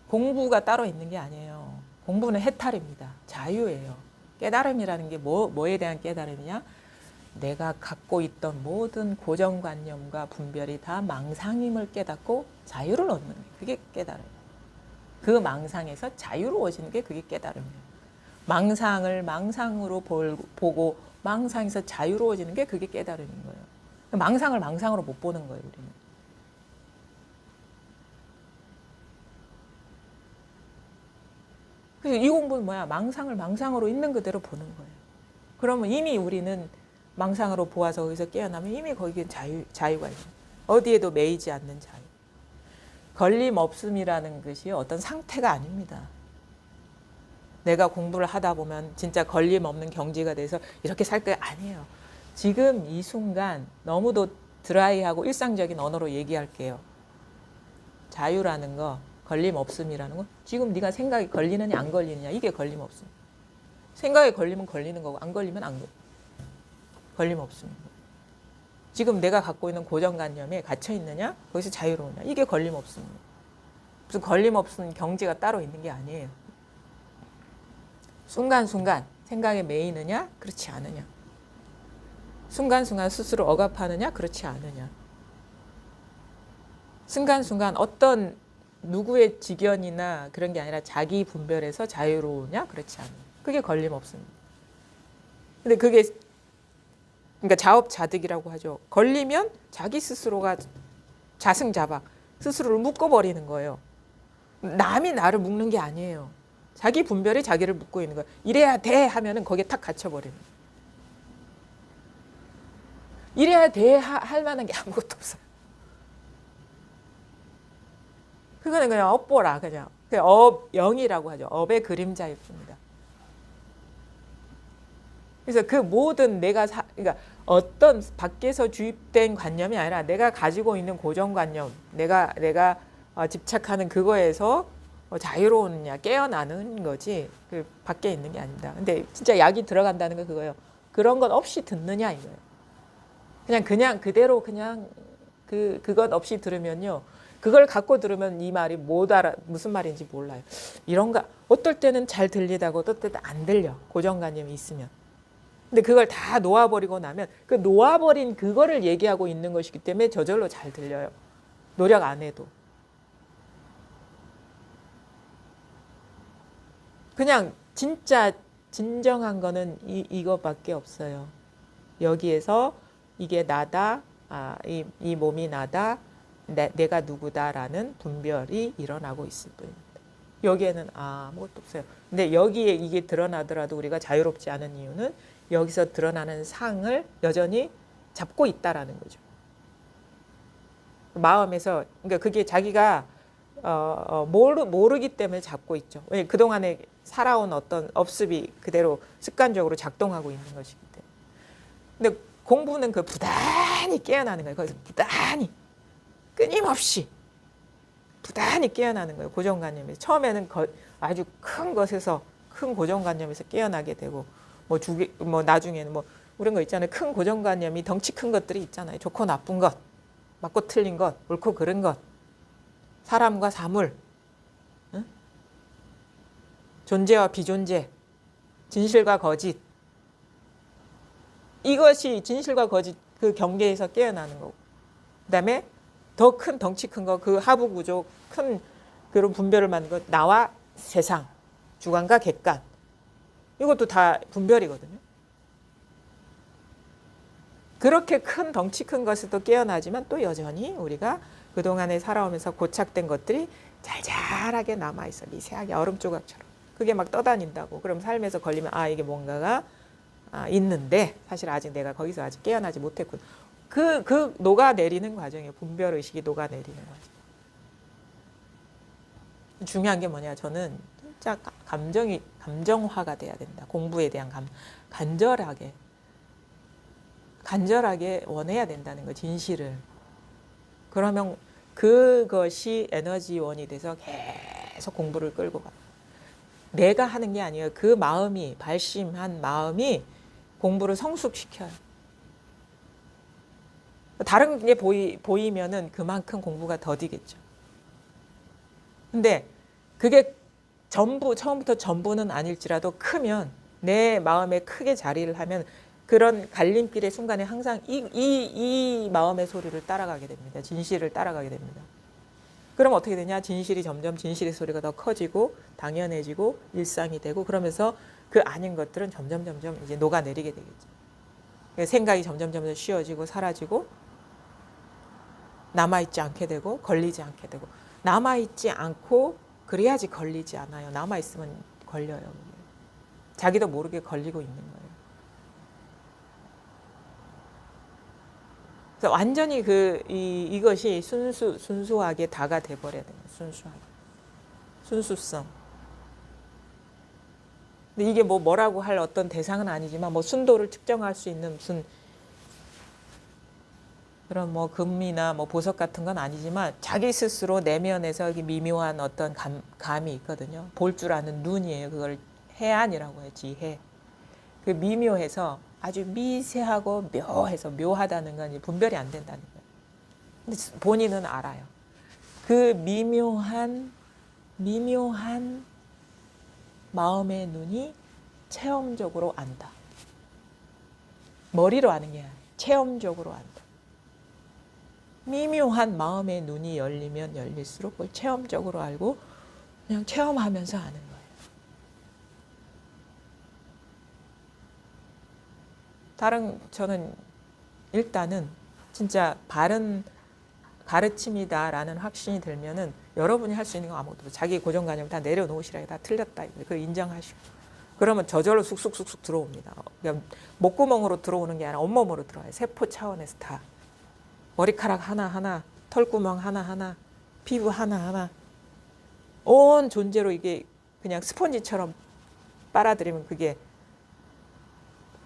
공부가 따로 있는 게 아니에요. 공부는 해탈입니다. 자유예요. 깨달음이라는 게 뭐에 대한 깨달음이냐? 내가 갖고 있던 모든 고정관념과 분별이 다 망상임을 깨닫고 자유를 얻는 게 그게 깨달음이에요. 그 망상에서 자유로워지는 게 그게 깨달음이에요. 망상을 망상으로 보고 망상에서 자유로워지는 게 그게 깨달음인 거예요. 망상을 망상으로 못 보는 거예요, 우리는. 그래서 이 공부는 뭐야? 망상을 망상으로 있는 그대로 보는 거예요. 그러면 이미 우리는 망상으로 보아서 거기서 깨어나면 이미 거기에 자유가 있는 거예요. 어디에도 매이지 않는 자유. 걸림없음이라는 것이 어떤 상태가 아닙니다. 내가 공부를 하다 보면 진짜 걸림없는 경지가 돼서 이렇게 살 거 아니에요. 지금 이 순간 너무도 드라이하고 일상적인 언어로 얘기할게요. 자유라는 거, 걸림없음이라는 거, 지금 네가 생각이 걸리느냐 안 걸리느냐 이게 걸림없음. 생각에 걸리면 걸리는 거고 안 걸리면 안 걸림없습니다. 지금 내가 갖고 있는 고정관념에 갇혀 있느냐 거기서 자유로우냐 이게 걸림없습니다. 무슨 걸림없는 경지가 따로 있는 게 아니에요. 순간순간 생각에 매이느냐 그렇지 않으냐, 순간순간 스스로 억압하느냐 그렇지 않으냐, 순간순간 어떤 누구의 직연이나 그런 게 아니라 자기 분별에서 자유로우냐 그렇지 않으냐, 그게 걸림없습니다. 근데 그게 그러니까 자업자득이라고 하죠. 걸리면 자기 스스로가 자승자박 스스로를 묶어버리는 거예요. 남이 나를 묶는 게 아니에요. 자기 분별이 자기를 묶고 있는 거예요. 이래야 돼 하면은 거기에 탁 갇혀버리는 거예요. 이래야 돼 할 만한 게 아무것도 없어요. 그거는 그냥 업보라 그냥 영이라고 하죠. 업의 그림자일 뿐이다. 그래서 그 모든 그러니까 어떤 밖에서 주입된 관념이 아니라 내가 가지고 있는 고정관념, 내가 집착하는 그거에서 자유로우느냐 깨어나는 거지 그 밖에 있는 게 아닙니다. 근데 진짜 약이 들어간다는 건 그거예요. 그런 것 없이 듣느냐 이거예요. 그냥 그대로 그냥 그것 없이 들으면요. 그걸 갖고 들으면 이 말이 무슨 말인지 몰라요. 이런가 어떨 때는 잘 들리다고 어떨 때는 안 들려. 고정관념이 있으면. 근데 그걸 다 놓아버리고 나면 그 놓아버린 그거를 얘기하고 있는 것이기 때문에 저절로 잘 들려요. 노력 안 해도. 그냥 진짜 진정한 거는 이거밖에 없어요. 여기에서 이게 나다, 이 몸이 나다, 내가 누구다라는 분별이 일어나고 있을 뿐입니다. 여기에는 아무것도 없어요. 근데 여기에 이게 드러나더라도 우리가 자유롭지 않은 이유는 여기서 드러나는 상을 여전히 잡고 있다라는 거죠. 마음에서 그러니까 그게 자기가 모르기 때문에 잡고 있죠. 그동안에 살아온 어떤 업습이 그대로 습관적으로 작동하고 있는 것이기 때문에. 근데 공부는 그 부단히 깨어나는 거예요. 거기서 부단히 끊임없이 부단히 깨어나는 거예요. 고정관념에서. 처음에는 아주 큰 것에서 큰 고정관념에서 깨어나게 되고 뭐 나중에는 뭐 그런 거 있잖아요. 큰 고정관념이 덩치 큰 것들이 있잖아요. 좋고 나쁜 것, 맞고 틀린 것, 옳고 그른 것, 사람과 사물, 응? 존재와 비존재, 진실과 거짓. 이것이 진실과 거짓 그 경계에서 깨어나는 거고. 그다음에 더 큰 덩치 큰 거, 그 하부 구조, 큰 그런 분별을 만든 것, 나와 세상, 주관과 객관. 이것도 다 분별이거든요. 그렇게 큰 덩치 큰 것에도 깨어나지만 또 여전히 우리가 그동안에 살아오면서 고착된 것들이 잘잘하게 남아있어. 미세하게 얼음 조각처럼. 그게 막 떠다닌다고. 그럼 삶에서 걸리면 이게 뭔가가 있는데 사실 아직 내가 거기서 아직 깨어나지 못했군. 그 녹아내리는 과정이에요. 분별의식이 녹아내리는 과정. 중요한 게 뭐냐. 저는 진짜 감정화가 돼야 된다. 공부에 대한 간절하게 원해야 된다는 거, 진실을. 그러면 그것이 에너지원이 돼서 계속 공부를 끌고 가. 내가 하는 게 아니에요. 그 마음이, 발심한 마음이 공부를 성숙시켜요. 다른 게 보이면은 그만큼 공부가 더디겠죠. 근데 그게 처음부터 전부는 아닐지라도 크면, 내 마음에 크게 자리를 하면 그런 갈림길의 순간에 항상 이 마음의 소리를 따라가게 됩니다. 진실을 따라가게 됩니다. 그럼 어떻게 되냐? 진실의 소리가 더 커지고 당연해지고 일상이 되고, 그러면서 그 아닌 것들은 점점 이제 녹아내리게 되겠죠. 생각이 점점 쉬워지고 사라지고 남아있지 않게 되고 걸리지 않게 되고. 남아있지 않고 그래야지 걸리지 않아요. 남아있으면 걸려요. 자기도 모르게 걸리고 있는 거예요. 그래서 완전히 이것이 순수하게 다가 돼버려야 돼요. 순수성. 근데 이게 뭐라고 할 어떤 대상은 아니지만 순도를 측정할 수 있는 무슨 그런 금이나 보석 같은 건 아니지만 자기 스스로 내면에서 미묘한 어떤 감이 있거든요. 볼 줄 아는 눈이에요. 그걸 해안이라고 해요. 지혜. 그 미묘해서 아주 미세하고 묘하다는 건 분별이 안 된다는 거예요. 근데 본인은 알아요. 그 미묘한 마음의 눈이 체험적으로 안다. 머리로 아는 게 아니라 체험적으로 안다. 미묘한 마음의 눈이 열리면 열릴수록 그걸 체험적으로 알고 그냥 체험하면서 아는 거예요. 저는 일단은 진짜 바른 가르침이다라는 확신이 들면은 여러분이 할 수 있는 건 아무것도 없어요. 자기 고정관념 다 내려놓으시라. 다 틀렸다. 그걸 인정하시고. 그러면 저절로 쑥쑥 들어옵니다. 그러니까 목구멍으로 들어오는 게 아니라 온몸으로 들어와요. 세포 차원에서 다. 머리카락 하나하나, 털구멍 하나하나, 피부 하나하나. 온 존재로 이게 그냥 스펀지처럼 빨아들이면 그게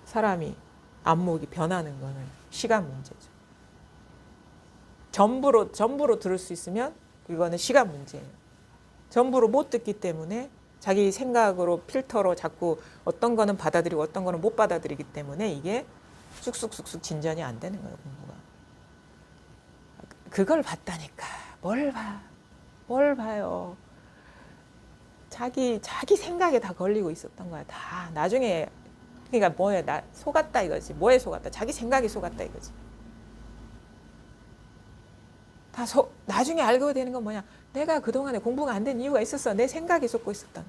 사람이 안목이 변하는 거는 시간 문제죠. 전부로 들을 수 있으면 이거는 시간 문제예요. 전부로 못 듣기 때문에 자기 생각으로 필터로 자꾸 어떤 거는 받아들이고 어떤 거는 못 받아들이기 때문에 이게 쑥쑥쑥쑥 진전이 안 되는 거예요, 공부가. 그걸 봤다니까. 뭘 봐. 뭘 봐요. 자기 생각에 다 걸리고 있었던 거야. 다. 나중에, 그러니까 뭐에 나 속았다 이거지. 뭐에 속았다. 자기 생각이 속았다 이거지. 나중에 알게 되는 건 뭐냐. 내가 그동안에 공부가 안 된 이유가 있었어. 내 생각이 속고 있었던.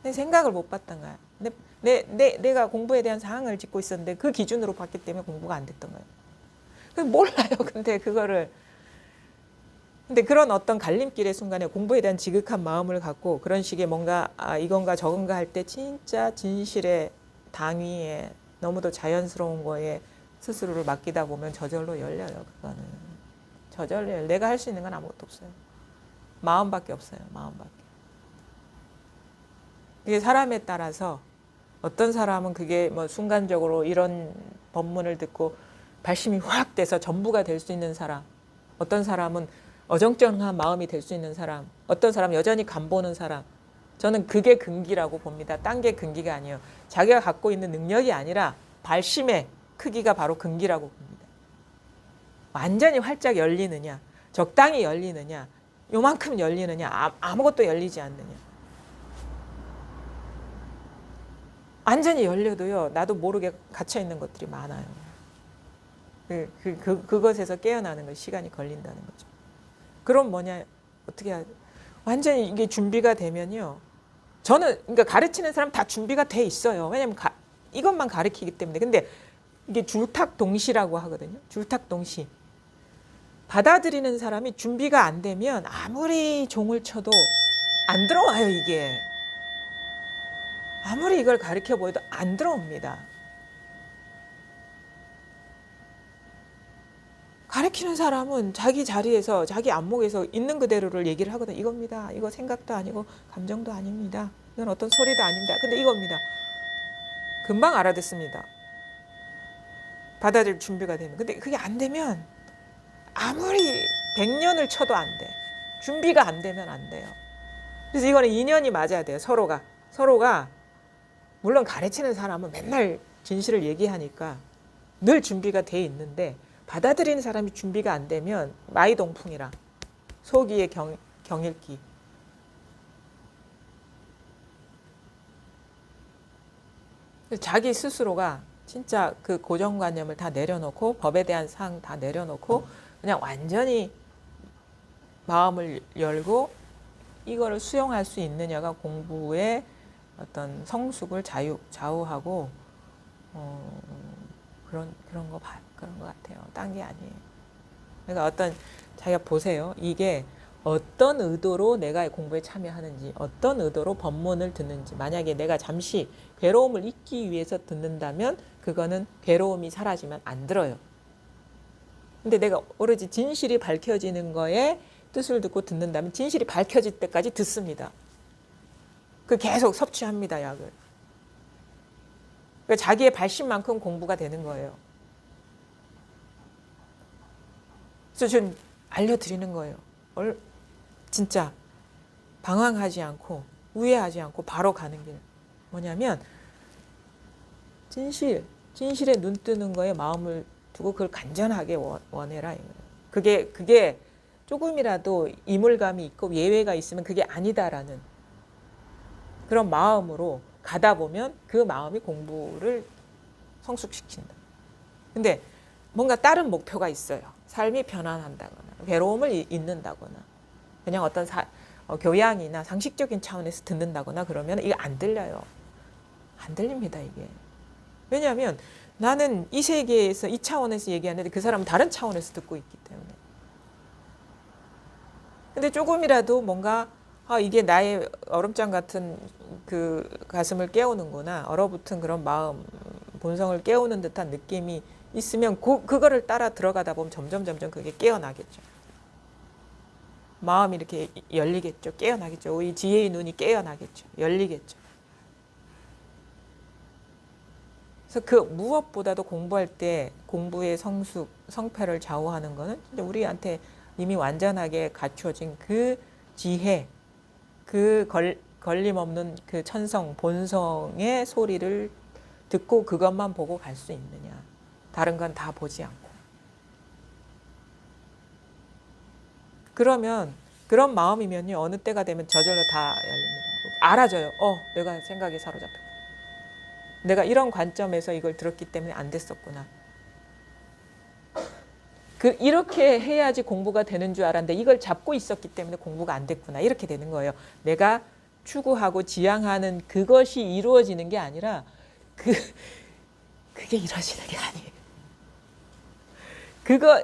내 생각을 못 봤던 거야. 내가 공부에 대한 상황을 짓고 있었는데 그 기준으로 봤기 때문에 공부가 안 됐던 거예요. 몰라요. 근데 그거를. 근데 그런 어떤 갈림길의 순간에 공부에 대한 지극한 마음을 갖고 그런 식의 뭔가 이건가 저건가 할 때 진짜 진실의 당위에 너무도 자연스러운 거에 스스로를 맡기다 보면 저절로 열려요. 그거는. 저절로 열려요. 내가 할 수 있는 건 아무것도 없어요. 마음밖에 없어요. 마음밖에. 이게 사람에 따라서 어떤 사람은 그게 뭐 순간적으로 이런 법문을 듣고 발심이 확 돼서 전부가 될 수 있는 사람, 어떤 사람은 어정쩡한 마음이 될 수 있는 사람, 어떤 사람은 여전히 간보는 사람. 저는 그게 근기라고 봅니다. 딴 게 근기가 아니에요. 자기가 갖고 있는 능력이 아니라 발심의 크기가 바로 근기라고 봅니다. 완전히 활짝 열리느냐, 적당히 열리느냐, 요만큼 열리느냐, 아무것도 열리지 않느냐. 완전히 열려도요, 나도 모르게 갇혀있는 것들이 많아요. 그것에서 깨어나는 건 시간이 걸린다는 거죠. 그럼 뭐냐, 어떻게 해야, 완전히 이게 준비가 되면요. 저는, 그러니까 가르치는 사람 다 준비가 돼 있어요. 왜냐면 이것만 가르치기 때문에. 근데 이게 줄탁동시라고 하거든요. 줄탁동시. 받아들이는 사람이 준비가 안 되면 아무리 종을 쳐도 안 들어와요, 이게. 아무리 이걸 가르쳐 보여도 안 들어옵니다. 가르치는 사람은 자기 자리에서 자기 안목에서 있는 그대로를 얘기를 하거든. 이겁니다. 이거 생각도 아니고 감정도 아닙니다. 이건 어떤 소리도 아닙니다. 근데 이겁니다. 금방 알아듣습니다. 받아들일 준비가 되면. 근데 그게 안 되면 아무리 100년을 쳐도 안 돼. 준비가 안 되면 안 돼요. 그래서 이거는 인연이 맞아야 돼요. 서로가 물론 가르치는 사람은 맨날 진실을 얘기하니까 늘 준비가 돼 있는데 받아들이는 사람이 준비가 안 되면 마이동풍이라 소기의 경일기. 자기 스스로가 진짜 그 고정관념을 다 내려놓고 법에 대한 사항 다 내려놓고 그냥 완전히 마음을 열고 이거를 수용할 수 있느냐가 공부의 어떤 성숙을 좌우하고 그런 것 같아요. 딴 게 아니에요. 그러니까 어떤 자기가 보세요. 이게 어떤 의도로 내가 공부에 참여하는지, 어떤 의도로 법문을 듣는지. 만약에 내가 잠시 괴로움을 잊기 위해서 듣는다면 그거는 괴로움이 사라지면 안 들어요. 근데 내가 오로지 진실이 밝혀지는 거에 뜻을 듣고 듣는다면 진실이 밝혀질 때까지 듣습니다. 그 계속 섭취합니다, 약을. 그러니까 자기의 발심만큼 공부가 되는 거예요. 그래서 좀 알려드리는 거예요. 진짜 방황하지 않고 우회하지 않고 바로 가는 길. 뭐냐면 진실에 눈 뜨는 거에 마음을 두고 그걸 간절하게 원해라. 그게 조금이라도 이물감이 있고 예외가 있으면 그게 아니다라는 그런 마음으로 가다 보면 그 마음이 공부를 성숙시킨다. 근데 뭔가 다른 목표가 있어요. 삶이 편안한다거나 괴로움을 잊는다거나 그냥 어떤 교양이나 상식적인 차원에서 듣는다거나 그러면 이게 안 들려요. 안 들립니다, 이게. 왜냐하면 나는 이 세계에서 이 차원에서 얘기하는데 그 사람은 다른 차원에서 듣고 있기 때문에. 근데 조금이라도 뭔가 이게 나의 얼음장 같은 그 가슴을 깨우는구나. 얼어붙은 그런 마음, 본성을 깨우는 듯한 느낌이 있으면 그거를 따라 들어가다 보면 점점 그게 깨어나겠죠. 마음이 이렇게 열리겠죠. 깨어나겠죠. 이 지혜의 눈이 깨어나겠죠. 열리겠죠. 그래서 그 무엇보다도 공부할 때 공부의 성숙, 성패를 좌우하는 거는 진짜 우리한테 이미 완전하게 갖추어진 그 지혜, 그 걸림없는 그 천성, 본성의 소리를 듣고 그것만 보고 갈 수 있느냐. 다른 건 다 보지 않고. 그러면 그런 마음이면요. 어느 때가 되면 저절로 다 열립니다. 알아져요. 내가 생각에 사로잡혔고. 내가 이런 관점에서 이걸 들었기 때문에 안 됐었구나. 이렇게 해야지 공부가 되는 줄 알았는데 이걸 잡고 있었기 때문에 공부가 안 됐구나. 이렇게 되는 거예요. 내가 추구하고 지향하는 그것이 이루어지는 게 아니라 그게 이루어지는 게 아니에요.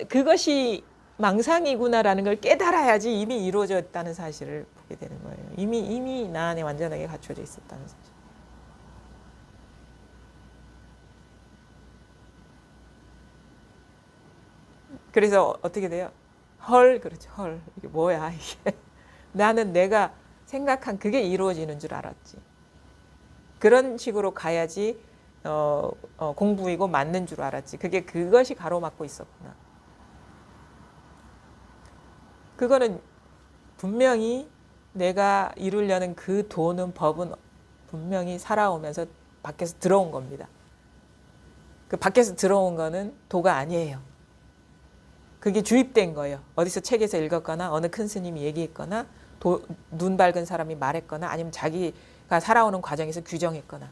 그것이 망상이구나라는 걸 깨달아야지 이미 이루어졌다는 사실을 보게 되는 거예요. 이미 나 안에 완전하게 갖춰져 있었다는 사실. 그래서 어떻게 돼요? 그렇죠. 이게 뭐야, 이게. 나는 내가 생각한 그게 이루어지는 줄 알았지. 그런 식으로 가야지 공부이고 맞는 줄 알았지. 그것이 가로막고 있었구나. 그거는 분명히 내가 이루려는 그 도는 법은 분명히 살아오면서 밖에서 들어온 겁니다. 그 밖에서 들어온 거는 도가 아니에요. 그게 주입된 거예요. 어디서 책에서 읽었거나 어느 큰 스님이 얘기했거나 눈 밝은 사람이 말했거나 아니면 자기가 살아오는 과정에서 규정했거나.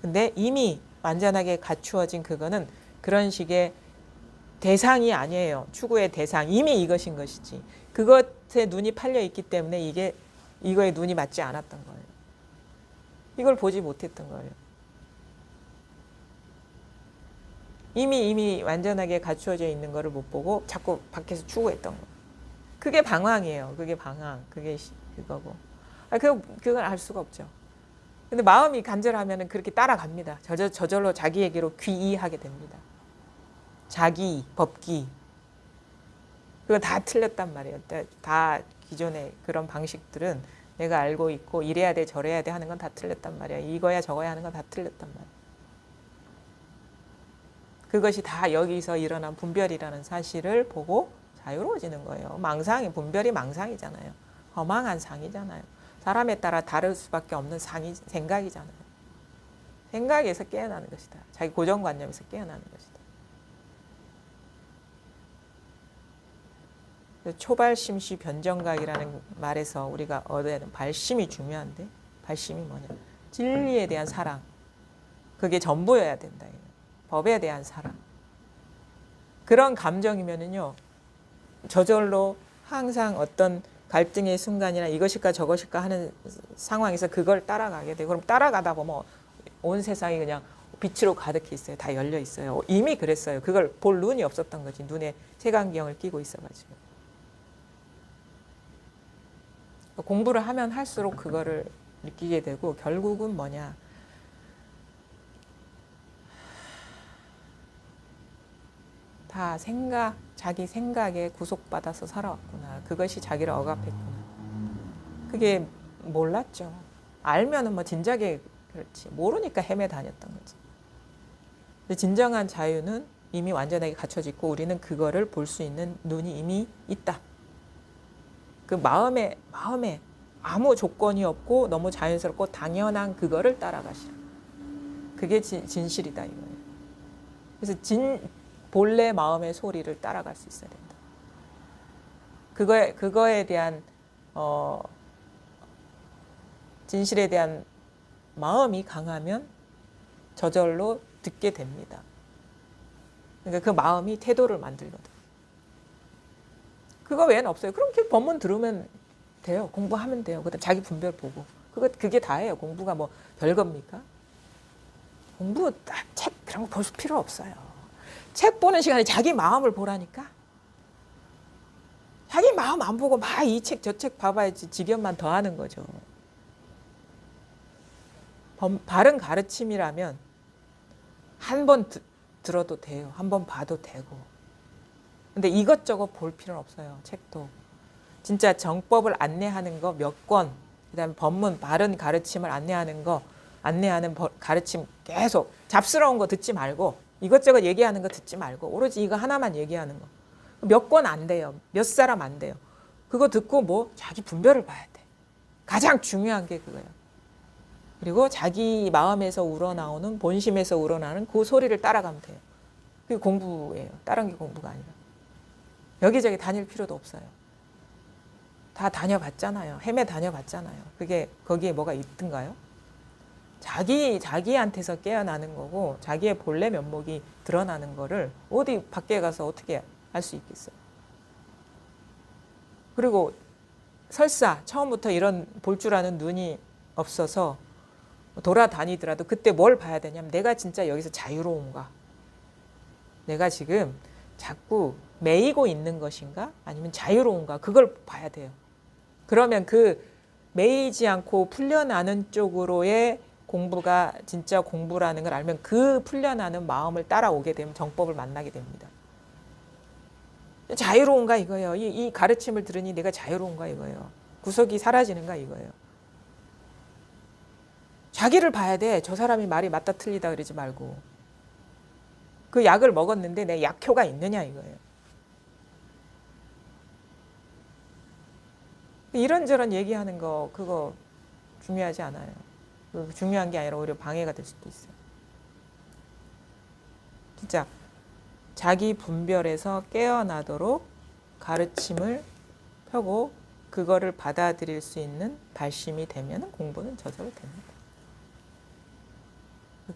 근데 이미 완전하게 갖추어진 그거는 그런 식의 대상이 아니에요. 추구의 대상. 이미 이것인 것이지. 그것에 눈이 팔려 있기 때문에 이거에 눈이 맞지 않았던 거예요. 이걸 보지 못했던 거예요. 이미 완전하게 갖추어져 있는 거를 못 보고 자꾸 밖에서 추구했던 거. 그게 방황이에요. 그게 방황. 그게 그거고. 그건 알 수가 없죠. 근데 마음이 간절하면 그렇게 따라갑니다. 저절로 자기에게로 귀의하게 됩니다. 자기, 법기. 그건 다 틀렸단 말이에요. 다 기존의 그런 방식들은 내가 알고 있고 이래야 돼 저래야 돼 하는 건 다 틀렸단 말이에요. 이거야 저거야 하는 건 다 틀렸단 말이에요. 그것이 다 여기서 일어난 분별이라는 사실을 보고 자유로워지는 거예요. 분별이 망상이잖아요. 허망한 상이잖아요. 사람에 따라 다를 수밖에 없는 생각이잖아요. 생각에서 깨어나는 것이다. 자기 고정관념에서 깨어나는 것이다. 초발심시 변정각이라는 말에서 우리가 얻어야 하는 발심이 중요한데 발심이 뭐냐. 진리에 대한 사랑. 그게 전부여야 된다. 법에 대한 사랑. 그런 감정이면은요. 저절로 항상 어떤 갈등의 순간이나 이것일까 저것일까 하는 상황에서 그걸 따라가게 돼요. 그럼 따라가다 보면 온 세상이 그냥 빛으로 가득히 있어요. 다 열려 있어요. 이미 그랬어요. 그걸 볼 눈이 없었던 거지. 눈에 색안경을 끼고 있어가지고. 공부를 하면 할수록 그거를 느끼게 되고 결국은 뭐냐. 다 자기 생각에 구속받아서 살아왔구나. 그것이 자기를 억압했구나. 그게 몰랐죠. 알면은 뭐 진작에 그렇지. 모르니까 헤매 다녔던 거지. 근데 진정한 자유는 이미 완전하게 갖춰져 있고 우리는 그거를 볼 수 있는 눈이 이미 있다. 그 마음에 아무 조건이 없고 너무 자연스럽고 당연한 그거를 따라가시라. 그게 진실이다 이거예요. 그래서 본래 마음의 소리를 따라갈 수 있어야 된다. 그거에 대한 진실에 대한 마음이 강하면 저절로 듣게 됩니다. 그러니까 그 마음이 태도를 만들거든. 그거 외에는 없어요. 그럼 법문 들으면 돼요. 공부하면 돼요. 그다음 자기 분별 보고. 그게 다예요. 공부가 뭐 별겁니까? 공부 책 그런 거 볼 필요 없어요. 책 보는 시간에 자기 마음을 보라니까. 자기 마음 안 보고 막 이 책 저 책 봐봐야지 지견만 더 하는 거죠. 바른 가르침이라면 한 번 들어도 돼요. 한 번 봐도 되고. 근데 이것저것 볼 필요는 없어요. 책도. 진짜 정법을 안내하는 거 몇 권, 그다음에 법문 바른 가르침을 안내하는 가르침 계속 잡스러운 거 듣지 말고 이것저것 얘기하는 거 듣지 말고 오로지 이거 하나만 얘기하는 거. 몇 권 안 돼요. 몇 사람 안 돼요. 그거 듣고 자기 분별을 봐야 돼. 가장 중요한 게 그거예요. 그리고 자기 마음에서 우러나오는 본심에서 우러나는 그 소리를 따라가면 돼요. 그게 공부예요. 다른 게 공부가 아니라. 여기저기 다닐 필요도 없어요. 다 다녀봤잖아요. 헤매 다녀봤잖아요. 그게 거기에 뭐가 있던가요? 자기한테서 깨어나는 거고 자기의 본래 면목이 드러나는 거를 어디 밖에 가서 어떻게 알 수 있겠어요? 그리고 설사 처음부터 이런 볼 줄 아는 눈이 없어서 돌아다니더라도 그때 뭘 봐야 되냐면 내가 진짜 여기서 자유로운가? 내가 지금 자꾸 매이고 있는 것인가? 아니면 자유로운가? 그걸 봐야 돼요. 그러면 그 매이지 않고 풀려나는 쪽으로의 공부가 진짜 공부라는 걸 알면 그 풀려나는 마음을 따라오게 되면 정법을 만나게 됩니다. 자유로운가 이거예요. 이 가르침을 들으니 내가 자유로운가 이거예요. 구석이 사라지는가 이거예요. 자기를 봐야 돼. 저 사람이 말이 맞다 틀리다 그러지 말고. 그 약을 먹었는데 내 약효가 있느냐 이거예요. 이런저런 얘기하는 거 그거 중요하지 않아요. 중요한 게 아니라 오히려 방해가 될 수도 있어요. 진짜 자기 분별에서 깨어나도록 가르침을 펴고 그거를 받아들일 수 있는 발심이 되면 공부는 저절로 됩니다.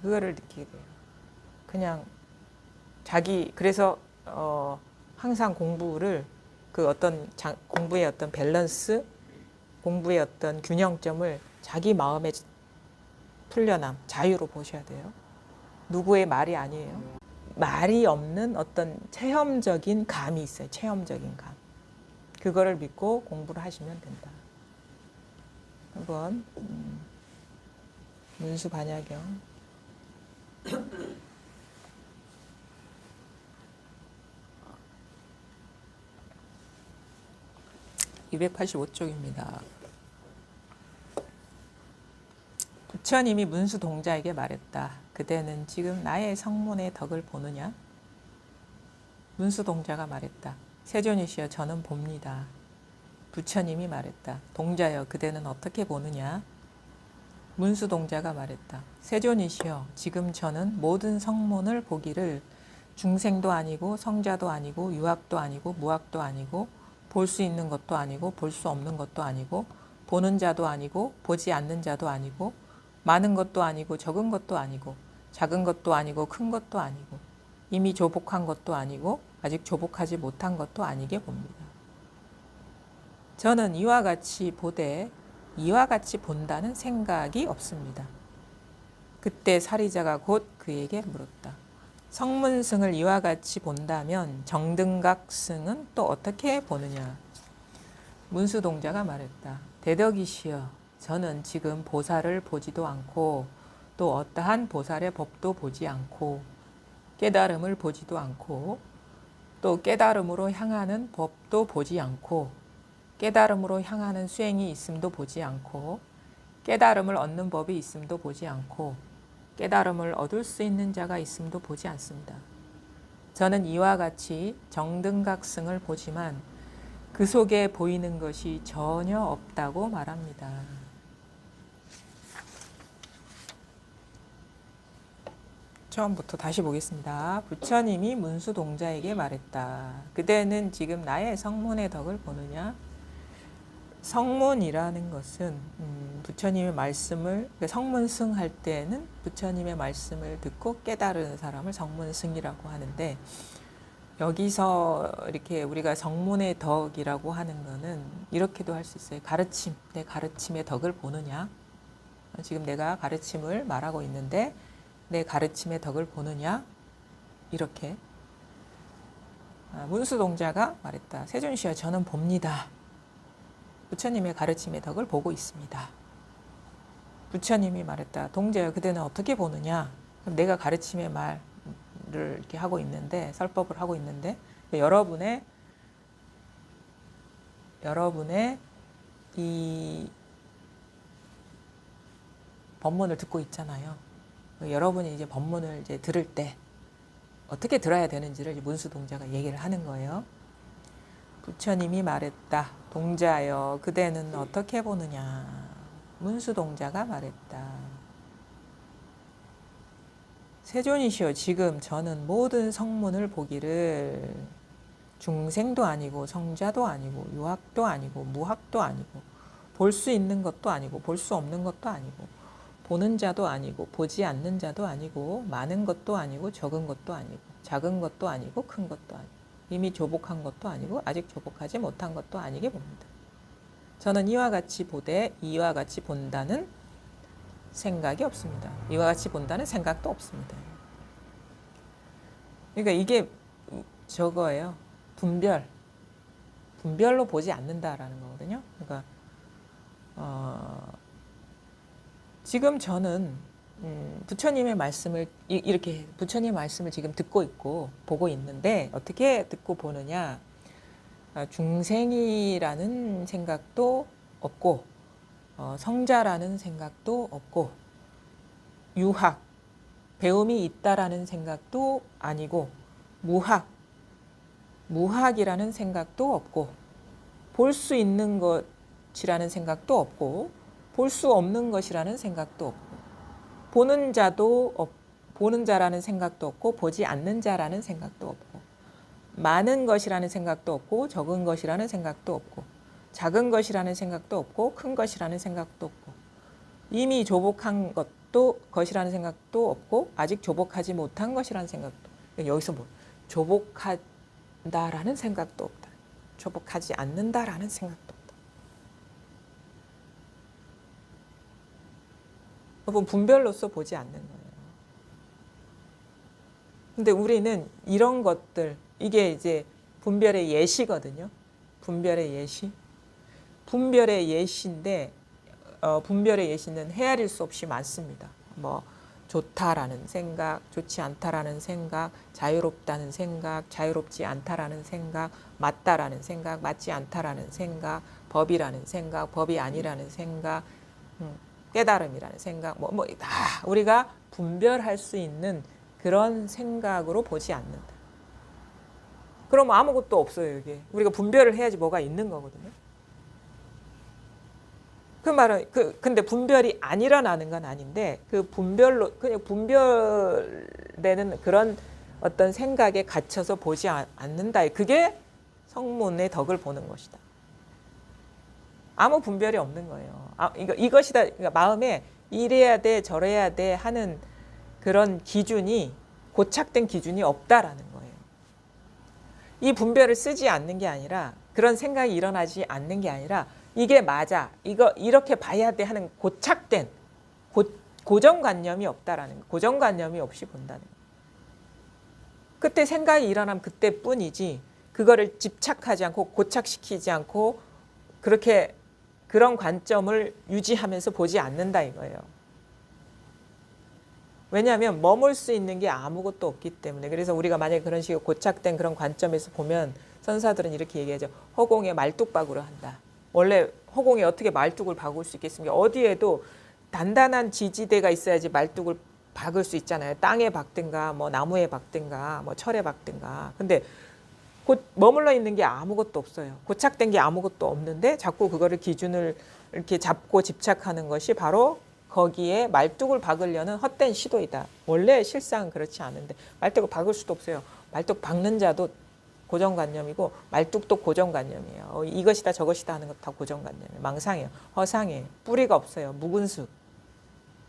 그거를 느끼게 돼요. 그냥 그래서 항상 공부를 그 어떤 공부의 어떤 밸런스, 공부의 어떤 균형점을 자기 마음의 풀려남, 자유로 보셔야 돼요. 누구의 말이 아니에요. 말이 없는 어떤 체험적인 감이 있어요. 체험적인 감. 그거를 믿고 공부를 하시면 된다. 한번 문수반야경 285쪽입니다. 부처님이 문수동자에게 말했다. 그대는 지금 나의 성문의 덕을 보느냐? 문수동자가 말했다. 세존이시여 저는 봅니다. 부처님이 말했다. 동자여 그대는 어떻게 보느냐? 문수동자가 말했다. 세존이시여 지금 저는 모든 성문을 보기를 중생도 아니고 성자도 아니고 유학도 아니고 무학도 아니고 볼 수 있는 것도 아니고 볼 수 없는 것도 아니고 보는 자도 아니고 보지 않는 자도 아니고 많은 것도 아니고 적은 것도 아니고 작은 것도 아니고 큰 것도 아니고 이미 조복한 것도 아니고 아직 조복하지 못한 것도 아니게 봅니다. 저는 이와 같이 보되 이와 같이 본다는 생각이 없습니다. 그때 사리자가 곧 그에게 물었다. 성문승을 이와 같이 본다면 정등각승은 또 어떻게 보느냐? 문수동자가 말했다. 대덕이시여 저는 지금 보살을 보지도 않고 또 어떠한 보살의 법도 보지 않고 깨달음을 보지도 않고 또 깨달음으로 향하는 법도 보지 않고 깨달음으로 향하는 수행이 있음도 보지 않고 깨달음을 얻는 법이 있음도 보지 않고 깨달음을 얻을 수 있는 자가 있음도 보지 않습니다. 저는 이와 같이 정등각승을 보지만 그 속에 보이는 것이 전혀 없다고 말합니다. 처음부터 다시 보겠습니다. 부처님이 문수동자에게 말했다. 그대는 지금 나의 성문의 덕을 보느냐? 성문이라는 것은 부처님의 말씀을 성문승 할 때는 부처님의 말씀을 듣고 깨달은 사람을 성문승이라고 하는데 여기서 이렇게 우리가 성문의 덕이라고 하는 거는 이렇게도 할 수 있어요. 가르침, 내 가르침의 덕을 보느냐? 지금 내가 가르침을 말하고 있는데 내 가르침의 덕을 보느냐? 이렇게 문수동자가 말했다. 세존시여 저는 봅니다. 부처님의 가르침의 덕을 보고 있습니다. 부처님이 말했다. 동자여 그대는 어떻게 보느냐? 그럼 내가 가르침의 말을 이렇게 하고 있는데 설법을 하고 있는데 여러분의 이 법문을 듣고 있잖아요. 여러분이 이제 법문을 이제 들을 때 어떻게 들어야 되는지를 문수동자가 얘기를 하는 거예요. 부처님이 말했다. 동자여 그대는 어떻게 보느냐? 문수동자가 말했다. 세존이시여, 지금 저는 모든 성문을 보기를 중생도 아니고 성자도 아니고 유학도 아니고 무학도 아니고 볼 수 있는 것도 아니고 볼 수 없는 것도 아니고 보는 자도 아니고 보지 않는 자도 아니고 많은 것도 아니고 적은 것도 아니고 작은 것도 아니고 큰 것도 아니고 이미 조복한 것도 아니고 아직 조복하지 못한 것도 아니게 봅니다. 저는 이와 같이 보되 이와 같이 본다는 생각이 없습니다. 이와 같이 본다는 생각도 없습니다. 그러니까 이게 저거예요. 분별로 보지 않는다라는 거거든요. 그러니까 지금 저는 부처님의 말씀을 이렇게 부처님의 말씀을 지금 듣고 있고 보고 있는데 어떻게 듣고 보느냐? 중생이라는 생각도 없고 성자라는 생각도 없고 유학, 배움이 있다라는 생각도 아니고 무학이라는 생각도 없고 볼 수 있는 것이라는 생각도 없고 볼 수 없는 것이라는 생각도 없고 보는 자라는 생각도 없고 보지 않는 자라는 생각도 없고 많은 것이라는 생각도 없고 적은 것이라는 생각도 없고 작은 것이라는 생각도 없고 큰 것이라는 생각도 없고 이미 조복한 것이라는 생각도 없고 아직 조복하지 못한 것이라는 생각도 여기서 뭐 조복한다라는 생각도 없다. 조복하지 않는다라는 생각도 없다. 여러분 분별로서 보지 않는 거예요. 근데 우리는 이런 것들 이게 이제 분별의 예시거든요. 분별의 예시. 분별의 예시인데 분별의 예시는 헤아릴 수 없이 많습니다. 뭐 좋다라는 생각, 좋지 않다라는 생각, 자유롭다는 생각, 자유롭지 않다라는 생각, 맞다라는 생각, 맞지 않다라는 생각, 법이라는 생각, 법이 아니라는 생각, 깨달음이라는 생각, 다 우리가 분별할 수 있는 그런 생각으로 보지 않는다. 그럼 아무것도 없어요, 이게. 우리가 분별을 해야지 뭐가 있는 거거든요. 그 말은 근데 분별이 안 일어나는 건 아닌데 그 분별로 그냥 분별되는 그런 어떤 생각에 갇혀서 보지 않는다. 그게 성문의 덕을 보는 것이다. 아무 분별이 없는 거예요. 이것이다. 그러니까 마음에 이래야 돼, 저래야 돼 하는 그런 기준이 고착된 기준이 없다라는 거예요. 이 분별을 쓰지 않는 게 아니라 그런 생각이 일어나지 않는 게 아니라 이게 맞아. 이렇게 봐야 돼 하는 고착된 고정관념이 없다라는 거. 고정관념이 없이 본다는 거. 그때 생각이 일어나면 그때뿐이지 그거를 집착하지 않고 고착시키지 않고 그렇게 그런 관점을 유지하면서 보지 않는다 이거예요. 왜냐하면 머물 수 있는 게 아무것도 없기 때문에. 그래서 우리가 만약에 그런 식으로 고착된 그런 관점에서 보면 선사들은 이렇게 얘기하죠. 허공에 말뚝박으로 한다. 원래 허공에 어떻게 말뚝을 박을 수 있겠습니까? 어디에도 단단한 지지대가 있어야지 말뚝을 박을 수 있잖아요. 땅에 박든가 뭐 나무에 박든가 뭐 철에 박든가. 근데 머물러 있는 게 아무것도 없어요. 고착된 게 아무것도 없는데 자꾸 그거를 기준을 이렇게 잡고 집착하는 것이 바로 거기에 말뚝을 박으려는 헛된 시도이다. 원래 실상은 그렇지 않은데 말뚝을 박을 수도 없어요. 말뚝 박는 자도 고정관념이고 말뚝도 고정관념이에요. 이것이다 저것이다 하는 것 다 고정관념이에요. 망상이에요. 허상이에요. 뿌리가 없어요. 묵은 숲.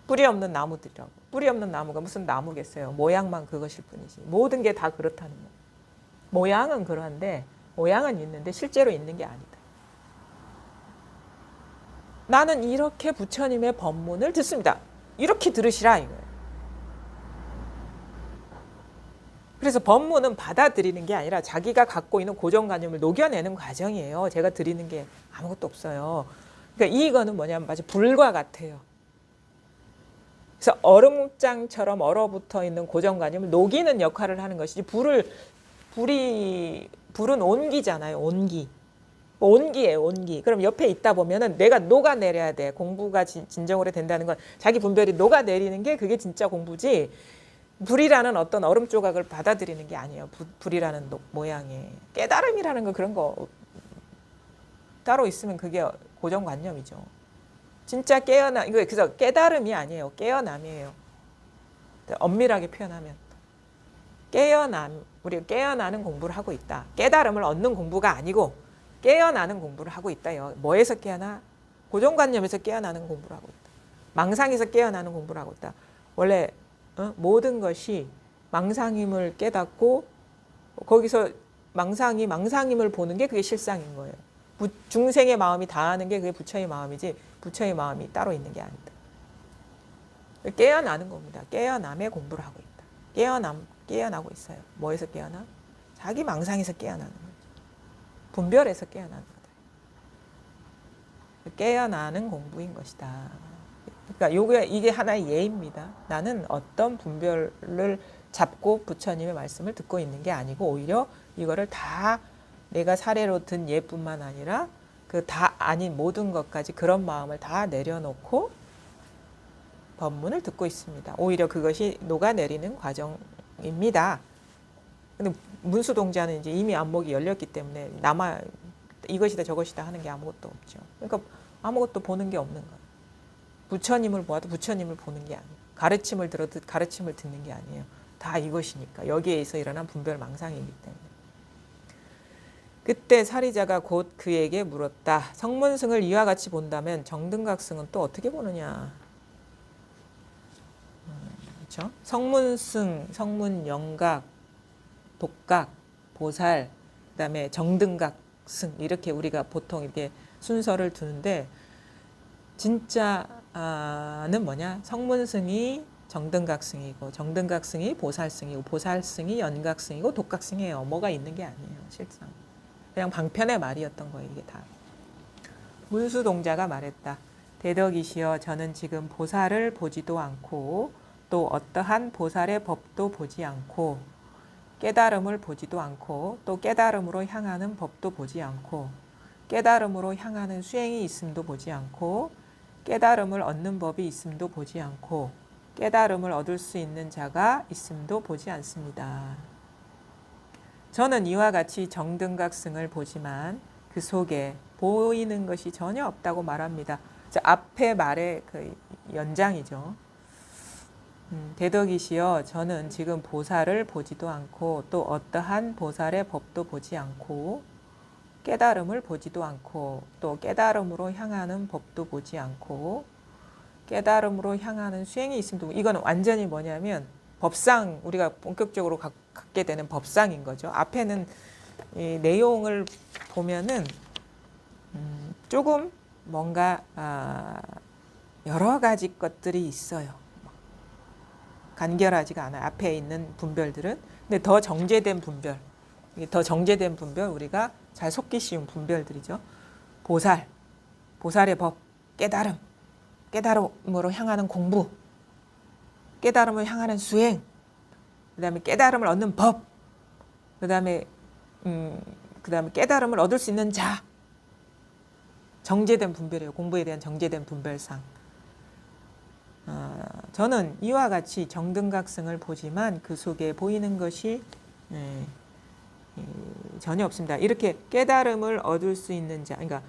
뿌리 없는 나무들이라고. 뿌리 없는 나무가 무슨 나무겠어요. 모양만 그것일 뿐이지. 모든 게 다 그렇다는 거예요. 모양은 그러한데 모양은 있는데 실제로 있는 게 아니다. 나는 이렇게 부처님의 법문을 듣습니다. 이렇게 들으시라 이거예요. 그래서 법문은 받아들이는 게 아니라 자기가 갖고 있는 고정관념을 녹여내는 과정이에요. 제가 드리는 게 아무것도 없어요. 그러니까 이거는 뭐냐면 마치 불과 같아요. 그래서 얼음장처럼 얼어붙어 있는 고정관념을 녹이는 역할을 하는 것이지 불은 온기잖아요. 온기. 온기예요. 온기. 그럼 옆에 있다 보면은 내가 녹아내려야 돼. 공부가 진정으로 된다는 건 자기 분별이 녹아내리는 게 그게 진짜 공부지. 불이라는 어떤 얼음 조각을 받아들이는 게 아니에요. 불이라는 모양에. 깨달음이라는 거 그런 거 따로 있으면 그게 고정관념이죠. 진짜 깨어나 이거 그래서 깨달음이 아니에요. 깨어남이에요. 엄밀하게 표현하면 우리가 깨어나는 공부를 하고 있다. 깨달음을 얻는 공부가 아니고 깨어나는 공부를 하고 있다요. 뭐에서 깨어나? 고정관념에서 깨어나는 공부를 하고 있다. 망상에서 깨어나는 공부를 하고 있다. 원래 모든 것이 망상임을 깨닫고 거기서 망상임을 보는 게 그게 실상인 거예요. 중생의 마음이 다하는 게 그게 부처의 마음이지 부처의 마음이 따로 있는 게 아니다. 깨어나는 겁니다. 깨어남의 공부를 하고 있다. 깨어나고 있어요. 뭐에서 깨어나? 자기 망상에서 깨어나는 거죠. 분별에서 깨어나는 거다. 깨어나는 공부인 것이다. 그러니까 이게 하나의 예입니다. 나는 어떤 분별을 잡고 부처님의 말씀을 듣고 있는 게 아니고 오히려 이거를 다 내가 사례로 든 예뿐만 아니라 그 다 아닌 모든 것까지 그런 마음을 다 내려놓고 법문을 듣고 있습니다. 오히려 그것이 녹아내리는 과정입니다. 근데 문수동자는 이제 이미 안목이 열렸기 때문에 남아 이것이다 저것이다 하는 게 아무것도 없죠. 그러니까 아무것도 보는 게 없는 거예요. 부처님을 보아도 부처님을 보는 게 아니에요. 가르침을 들어도 가르침을 듣는 게 아니에요. 다 이것이니까 여기에서 일어난 분별 망상이기 때문에. 그때 사리자가 곧 그에게 물었다. 성문승을 이와 같이 본다면 정등각승은 또 어떻게 보느냐. 그렇죠? 성문승, 성문영각, 독각, 보살, 그다음에 정등각승 이렇게 우리가 보통 이렇게 순서를 두는데 진짜는 뭐냐? 성문승이 정등각승이고 정등각승이 보살승이고 보살승이 연각승이고 독각승이에요. 뭐가 있는 게 아니에요. 실상. 그냥 방편의 말이었던 거예요. 이게 다. 문수동자가 말했다. 대덕이시여 저는 지금 보살을 보지도 않고 또 어떠한 보살의 법도 보지 않고 깨달음을 보지도 않고 또 깨달음으로 향하는 법도 보지 않고 깨달음으로 향하는 수행이 있음도 보지 않고 깨달음을 얻는 법이 있음도 보지 않고 깨달음을 얻을 수 있는 자가 있음도 보지 않습니다. 저는 이와 같이 정등각승을 보지만 그 속에 보이는 것이 전혀 없다고 말합니다. 앞에 말의 그 연장이죠. 대덕이시여 저는 지금 보살을 보지도 않고 또 어떠한 보살의 법도 보지 않고 깨달음을 보지도 않고 또 깨달음으로 향하는 법도 보지 않고 깨달음으로 향하는 수행이 있음도 이거는 완전히 뭐냐면 법상 우리가 본격적으로 갖게 되는 법상인 거죠. 앞에는 이 내용을 보면은 조금 뭔가 여러 가지 것들이 있어요. 간결하지가 않아요. 앞에 있는 분별들은. 근데 더 정제된 분별, 우리가 잘 속기 쉬운 분별들이죠. 보살의 법, 깨달음으로 향하는 공부, 깨달음을 향하는 수행, 그다음에 깨달음을 얻는 법, 그다음에 깨달음을 얻을 수 있는 자. 정제된 분별이에요. 공부에 대한 정제된 분별상. 저는 이와 같이 정등각승을 보지만 그 속에 보이는 것이 전혀 없습니다. 이렇게 깨달음을 얻을 수 있는 자, 그러니까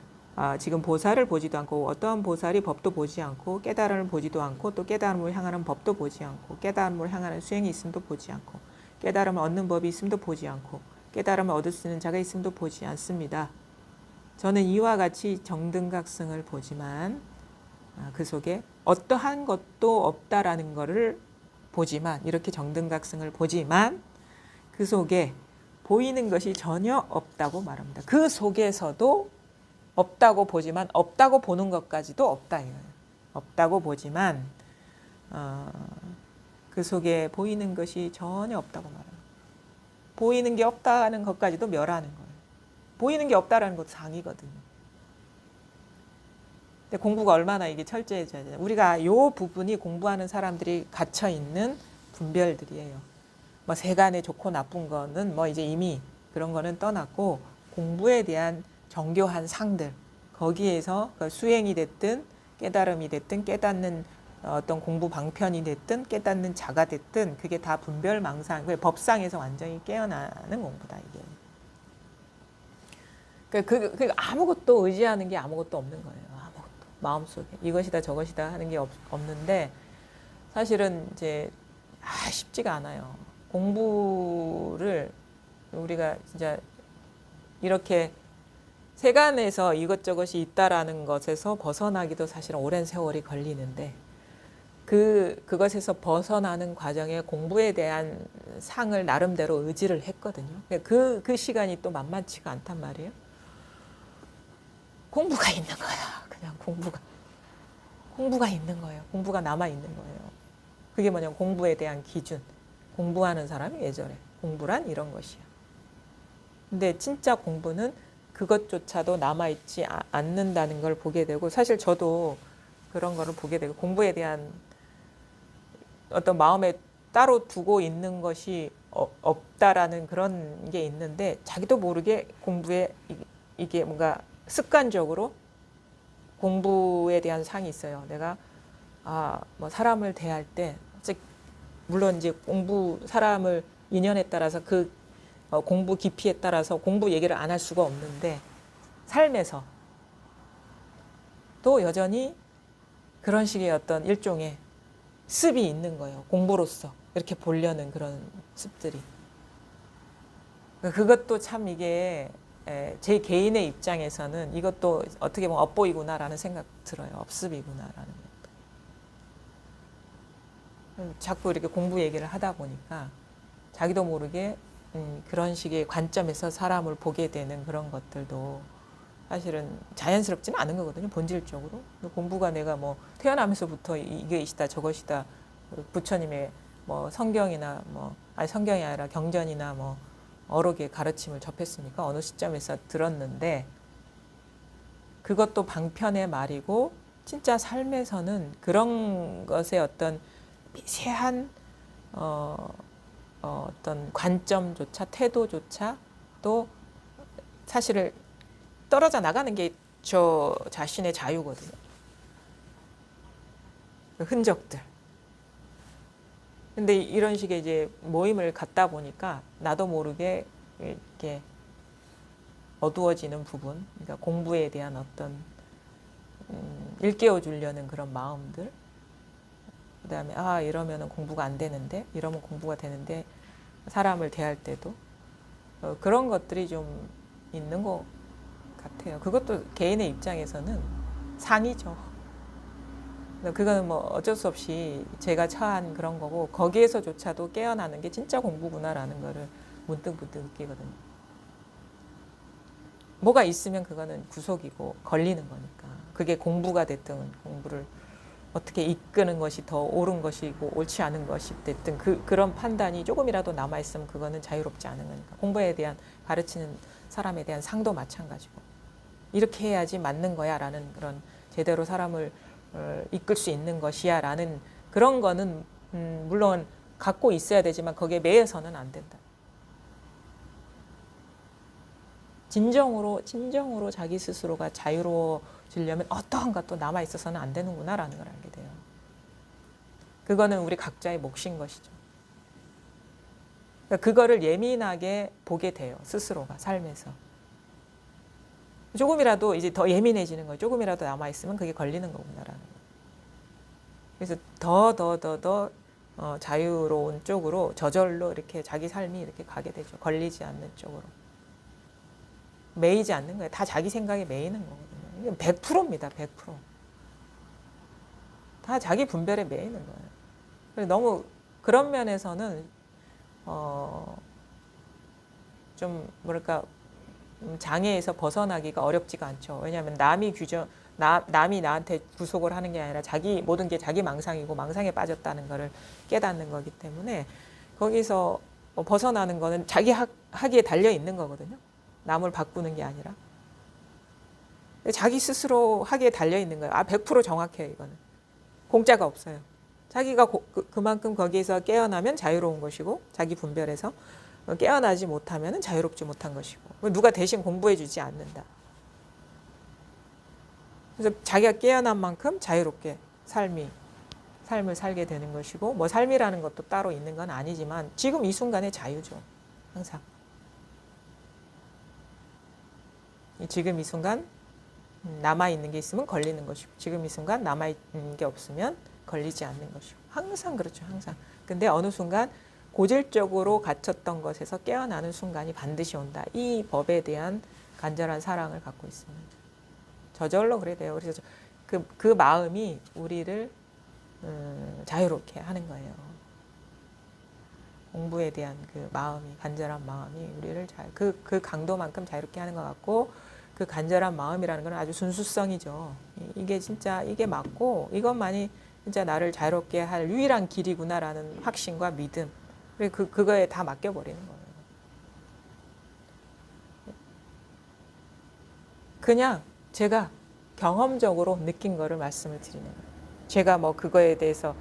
지금 보살을 보지도 않고 어떠한 보살이 법도 보지 않고 깨달음을 보지도 않고 또 깨달음을 향하는 법도 보지 않고 깨달음을 향하는 수행이 있음도 보지 않고 깨달음을 얻는 법이 있음도 보지 않고 깨달음을 얻을 수 있는 자가 있음도 보지 않습니다. 저는 이와 같이 정등각승을 보지만 그 속에 어떠한 것도 없다라는 것을 보지만 이렇게 정등각승을 보지만 그 속에 보이는 것이 전혀 없다고 말합니다. 그 속에서도 없다고 보지만 없다고 보는 것까지도 없다 이거예요. 없다고 보지만 그 속에 보이는 것이 전혀 없다고 말합니다. 보이는 게 없다는 것까지도 멸하는 거예요. 보이는 게 없다라는 것도 상이거든요. 근데 공부가 얼마나 이게 철저해져야 되냐. 우리가 이 부분이 공부하는 사람들이 갇혀 있는 분별들이에요. 뭐 세간에 좋고 나쁜 거는 뭐 이제 이미 그런 거는 떠났고 공부에 대한 정교한 상들 거기에서 수행이 됐든 깨달음이 됐든 깨닫는 어떤 공부 방편이 됐든 깨닫는 자가 됐든 그게 다 분별망상 법상에서 완전히 깨어나는 공부다 이게. 그 아무것도 의지하는 게 아무것도 없는 거예요. 아무것도. 마음속에 이것이다 저것이다 하는 게 없는데 사실은 이제 쉽지가 않아요. 공부를 우리가 진짜 이렇게 세간에서 이것저것이 있다라는 것에서 벗어나기도 사실은 오랜 세월이 걸리는데 그것에서 벗어나는 과정에 공부에 대한 상을 나름대로 의지를 했거든요. 그 시간이 또 만만치가 않단 말이에요. 공부가 있는 거야. 그냥 공부가 있는 거예요. 공부가 남아 있는 거예요. 그게 뭐냐면 공부에 대한 기준. 공부하는 사람이 왜 저래? 공부란 이런 것이야. 근데 진짜 공부는 그것조차도 남아있지 않는다는 걸 보게 되고 사실 저도 그런 거를 보게 되고 공부에 대한 어떤 마음에 따로 두고 있는 것이 없다라는 그런 게 있는데 자기도 모르게 공부에 이게 뭔가 습관적으로 공부에 대한 상이 있어요. 내가 뭐 사람을 대할 때 물론 이제 사람을 인연에 따라서 공부 깊이에 따라서 공부 얘기를 안 할 수가 없는데 삶에서 또 여전히 그런 식의 어떤 일종의 습이 있는 거예요. 공부로서 이렇게 보려는 그런 습들이. 그것도 참 이게 제 개인의 입장에서는 이것도 어떻게 보면 업보이구나라는 생각 들어요. 업습이구나라는. 자꾸 이렇게 공부 얘기를 하다 보니까 자기도 모르게 그런 식의 관점에서 사람을 보게 되는 그런 것들도 사실은 자연스럽지는 않은 거거든요. 본질적으로. 공부가 내가 뭐 태어나면서부터 이것이다 저것이다 부처님의 뭐 성경이나 성경이 아니라 경전이나 뭐 여러 개의 가르침을 접했으니까 어느 시점에서 들었는데 그것도 방편의 말이고 진짜 삶에서는 그런 것의 어떤 미세한 어떤 관점조차 태도조차 또 사실을 떨어져 나가는 게 저 자신의 자유거든요. 흔적들. 근데 이런 식의 이제 모임을 갖다 보니까 나도 모르게 이렇게 어두워지는 부분, 그러니까 공부에 대한 어떤 일깨워 주려는 그런 마음들. 그다음에 이러면은 공부가 안 되는데, 이러면 공부가 되는데 사람을 대할 때도 그런 것들이 좀 있는 것 같아요. 그것도 개인의 입장에서는 상이죠. 그거는 뭐 어쩔 수 없이 제가 처한 그런 거고 거기에서조차도 깨어나는 게 진짜 공부구나라는 거를 문득 느끼거든요. 뭐가 있으면 그거는 구속이고 걸리는 거니까. 그게 공부가 됐든 공부를 어떻게 이끄는 것이 더 옳은 것이고 옳지 않은 것이 됐든 그런 판단이 조금이라도 남아있으면 그거는 자유롭지 않은 거니까. 공부에 대한 가르치는 사람에 대한 상도 마찬가지고 이렇게 해야지 맞는 거야 라는 그런 제대로 사람을 이끌 수 있는 것이야 라는 그런 거는 물론 갖고 있어야 되지만 거기에 매여서는 안 된다. 진정으로 자기 스스로가 자유로워지려면 어떠한가 또 남아있어서는 안 되는구나라는 걸 알게 돼요. 그거는 우리 각자의 몫인 것이죠. 그러니까 그거를 예민하게 보게 돼요. 스스로가 삶에서. 조금이라도 이제 더 예민해지는 거예요. 조금이라도 남아있으면 그게 걸리는 거구나라는 거예요. 그래서 더 자유로운 쪽으로 저절로 이렇게 자기 삶이 이렇게 가게 되죠. 걸리지 않는 쪽으로. 매이지 않는 거예요. 다 자기 생각에 매이는 거거든요. 이건 100%입니다. 100%. 다 자기 분별에 매이는 거예요. 그래서 너무 그런 면에서는 좀 뭐랄까 장애에서 벗어나기가 어렵지가 않죠. 왜냐하면 남이 나한테 구속을 하는 게 아니라 모든 게 자기 망상이고 망상에 빠졌다는 것을 깨닫는 거기 때문에 거기서 벗어나는 거는 자기 하기에 달려 있는 거거든요. 남을 바꾸는 게 아니라. 자기 스스로 하기에 달려 있는 거예요. 100% 정확해요, 이거는. 공짜가 없어요. 자기가 그만큼 거기에서 깨어나면 자유로운 것이고 자기 분별에서 깨어나지 못하면 자유롭지 못한 것이고 누가 대신 공부해 주지 않는다. 그래서 자기가 깨어난 만큼 자유롭게 삶을 살게 되는 것이고 뭐 삶이라는 것도 따로 있는 건 아니지만 지금 이 순간의 자유죠. 항상. 지금 이 순간 남아있는 게 있으면 걸리는 것이고 지금 이 순간 남아있는 게 없으면 걸리지 않는 것이고 항상 그렇죠. 항상. 근데 어느 순간 고질적으로 갇혔던 것에서 깨어나는 순간이 반드시 온다. 이 법에 대한 간절한 사랑을 갖고 있습니다. 저절로 그래야 돼요. 그래서 그 마음이 우리를 자유롭게 하는 거예요. 공부에 대한 그 마음이, 간절한 마음이 우리를 그 강도만큼 자유롭게 하는 것 같고, 그 간절한 마음이라는 건 아주 순수성이죠. 이게 진짜 이게 맞고 이것만이 진짜 나를 자유롭게 할 유일한 길이구나라는 확신과 믿음. 그거에 다 맡겨버리는 거예요. 그냥 제가 경험적으로 느낀 거를 말씀을 드리는 거예요. 제가 뭐 그거에 대해서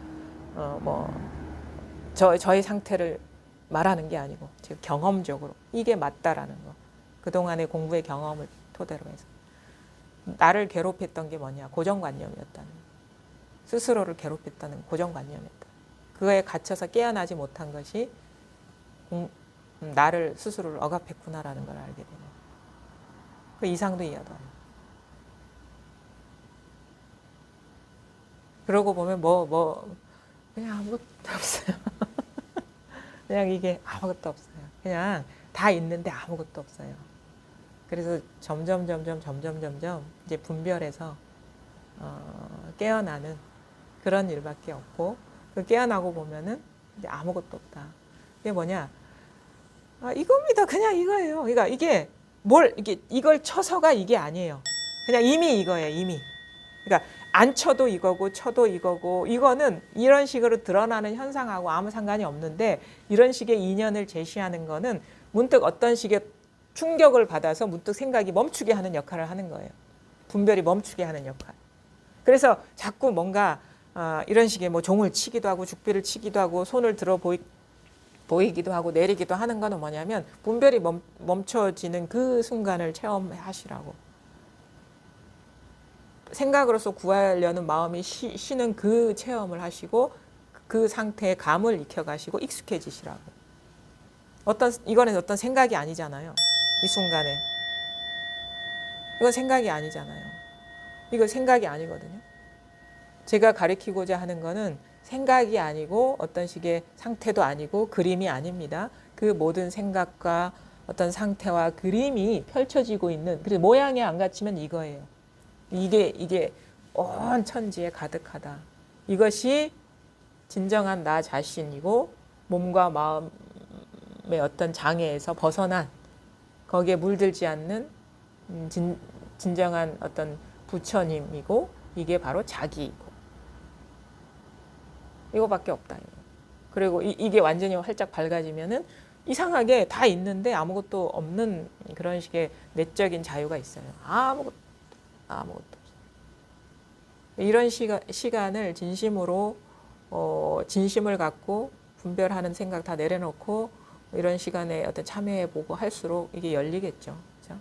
저의 상태를 말하는 게 아니고 제가 경험적으로 이게 맞다라는 거. 그동안의 공부의 경험을 토대로 해서. 나를 괴롭혔던 게 뭐냐? 고정관념이었다는 거. 스스로를 괴롭혔다는 고정관념이었다. 그거에 갇혀서 깨어나지 못한 것이 나를 스스로를 억압했구나라는 걸 알게 되는 그 이상도 이하도 아니에요. 그러고 보면 그냥 아무것도 없어요. 그냥 이게 아무것도 없어요. 그냥 다 있는데 아무것도 없어요. 그래서 점점 이제 분별해서 깨어나는 그런 일밖에 없고, 그 깨어나고 보면은 이제 아무것도 없다. 이게 뭐냐? 이겁니다. 그냥 이거예요. 그러니까 이걸 쳐서가 이게 아니에요. 그냥 이미 이거예요. 이미. 그러니까 안 쳐도 이거고 쳐도 이거고, 이거는 이런 식으로 드러나는 현상하고 아무 상관이 없는데, 이런 식의 인연을 제시하는 거는 문득 어떤 식의 충격을 받아서 문득 생각이 멈추게 하는 역할을 하는 거예요. 분별이 멈추게 하는 역할. 그래서 자꾸 뭔가 이런 식의 뭐 종을 치기도 하고 죽비를 치기도 하고 손을 들어 보이기도 하고 내리기도 하는 거는 뭐냐면 분별이 멈춰지는 그 순간을 체험하시라고. 생각으로서 구하려는 마음이 쉬는 그 체험을 하시고 그 상태의 감을 익혀가시고 익숙해지시라고. 이거는 어떤 생각이 아니잖아요. 이 순간에. 이건 생각이 아니잖아요. 이거 생각이 아니거든요. 제가 가리키고자 하는 거는 생각이 아니고 어떤 식의 상태도 아니고 그림이 아닙니다. 그 모든 생각과 어떤 상태와 그림이 펼쳐지고 있는, 그래서 모양이 안 갖추면 이거예요. 이게 온 천지에 가득하다. 이것이 진정한 나 자신이고 몸과 마음의 어떤 장애에서 벗어난, 거기에 물들지 않는 진정한 어떤 부처님이고, 이게 바로 자기이고, 이거밖에 없다. 그리고 이게 완전히 활짝 밝아지면은 이상하게 다 있는데 아무것도 없는 그런 식의 내적인 자유가 있어요. 아무것도 없어요. 이런 시간을 진심으로 진심을 갖고 분별하는 생각 다 내려놓고 이런 시간에 어떤 참여해보고 할수록 이게 열리겠죠. 그렇죠?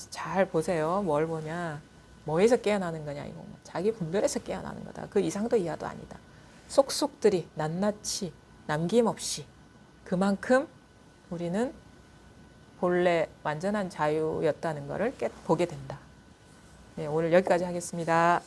잘 보세요. 뭘 보냐. 뭐에서 깨어나는 거냐. 이거 자기 분별에서 깨어나는 거다. 그 이상도 이하도 아니다. 속속들이 낱낱이 남김없이 그만큼 우리는 본래 완전한 자유였다는 것을 보게 된다. 네, 오늘 여기까지 하겠습니다.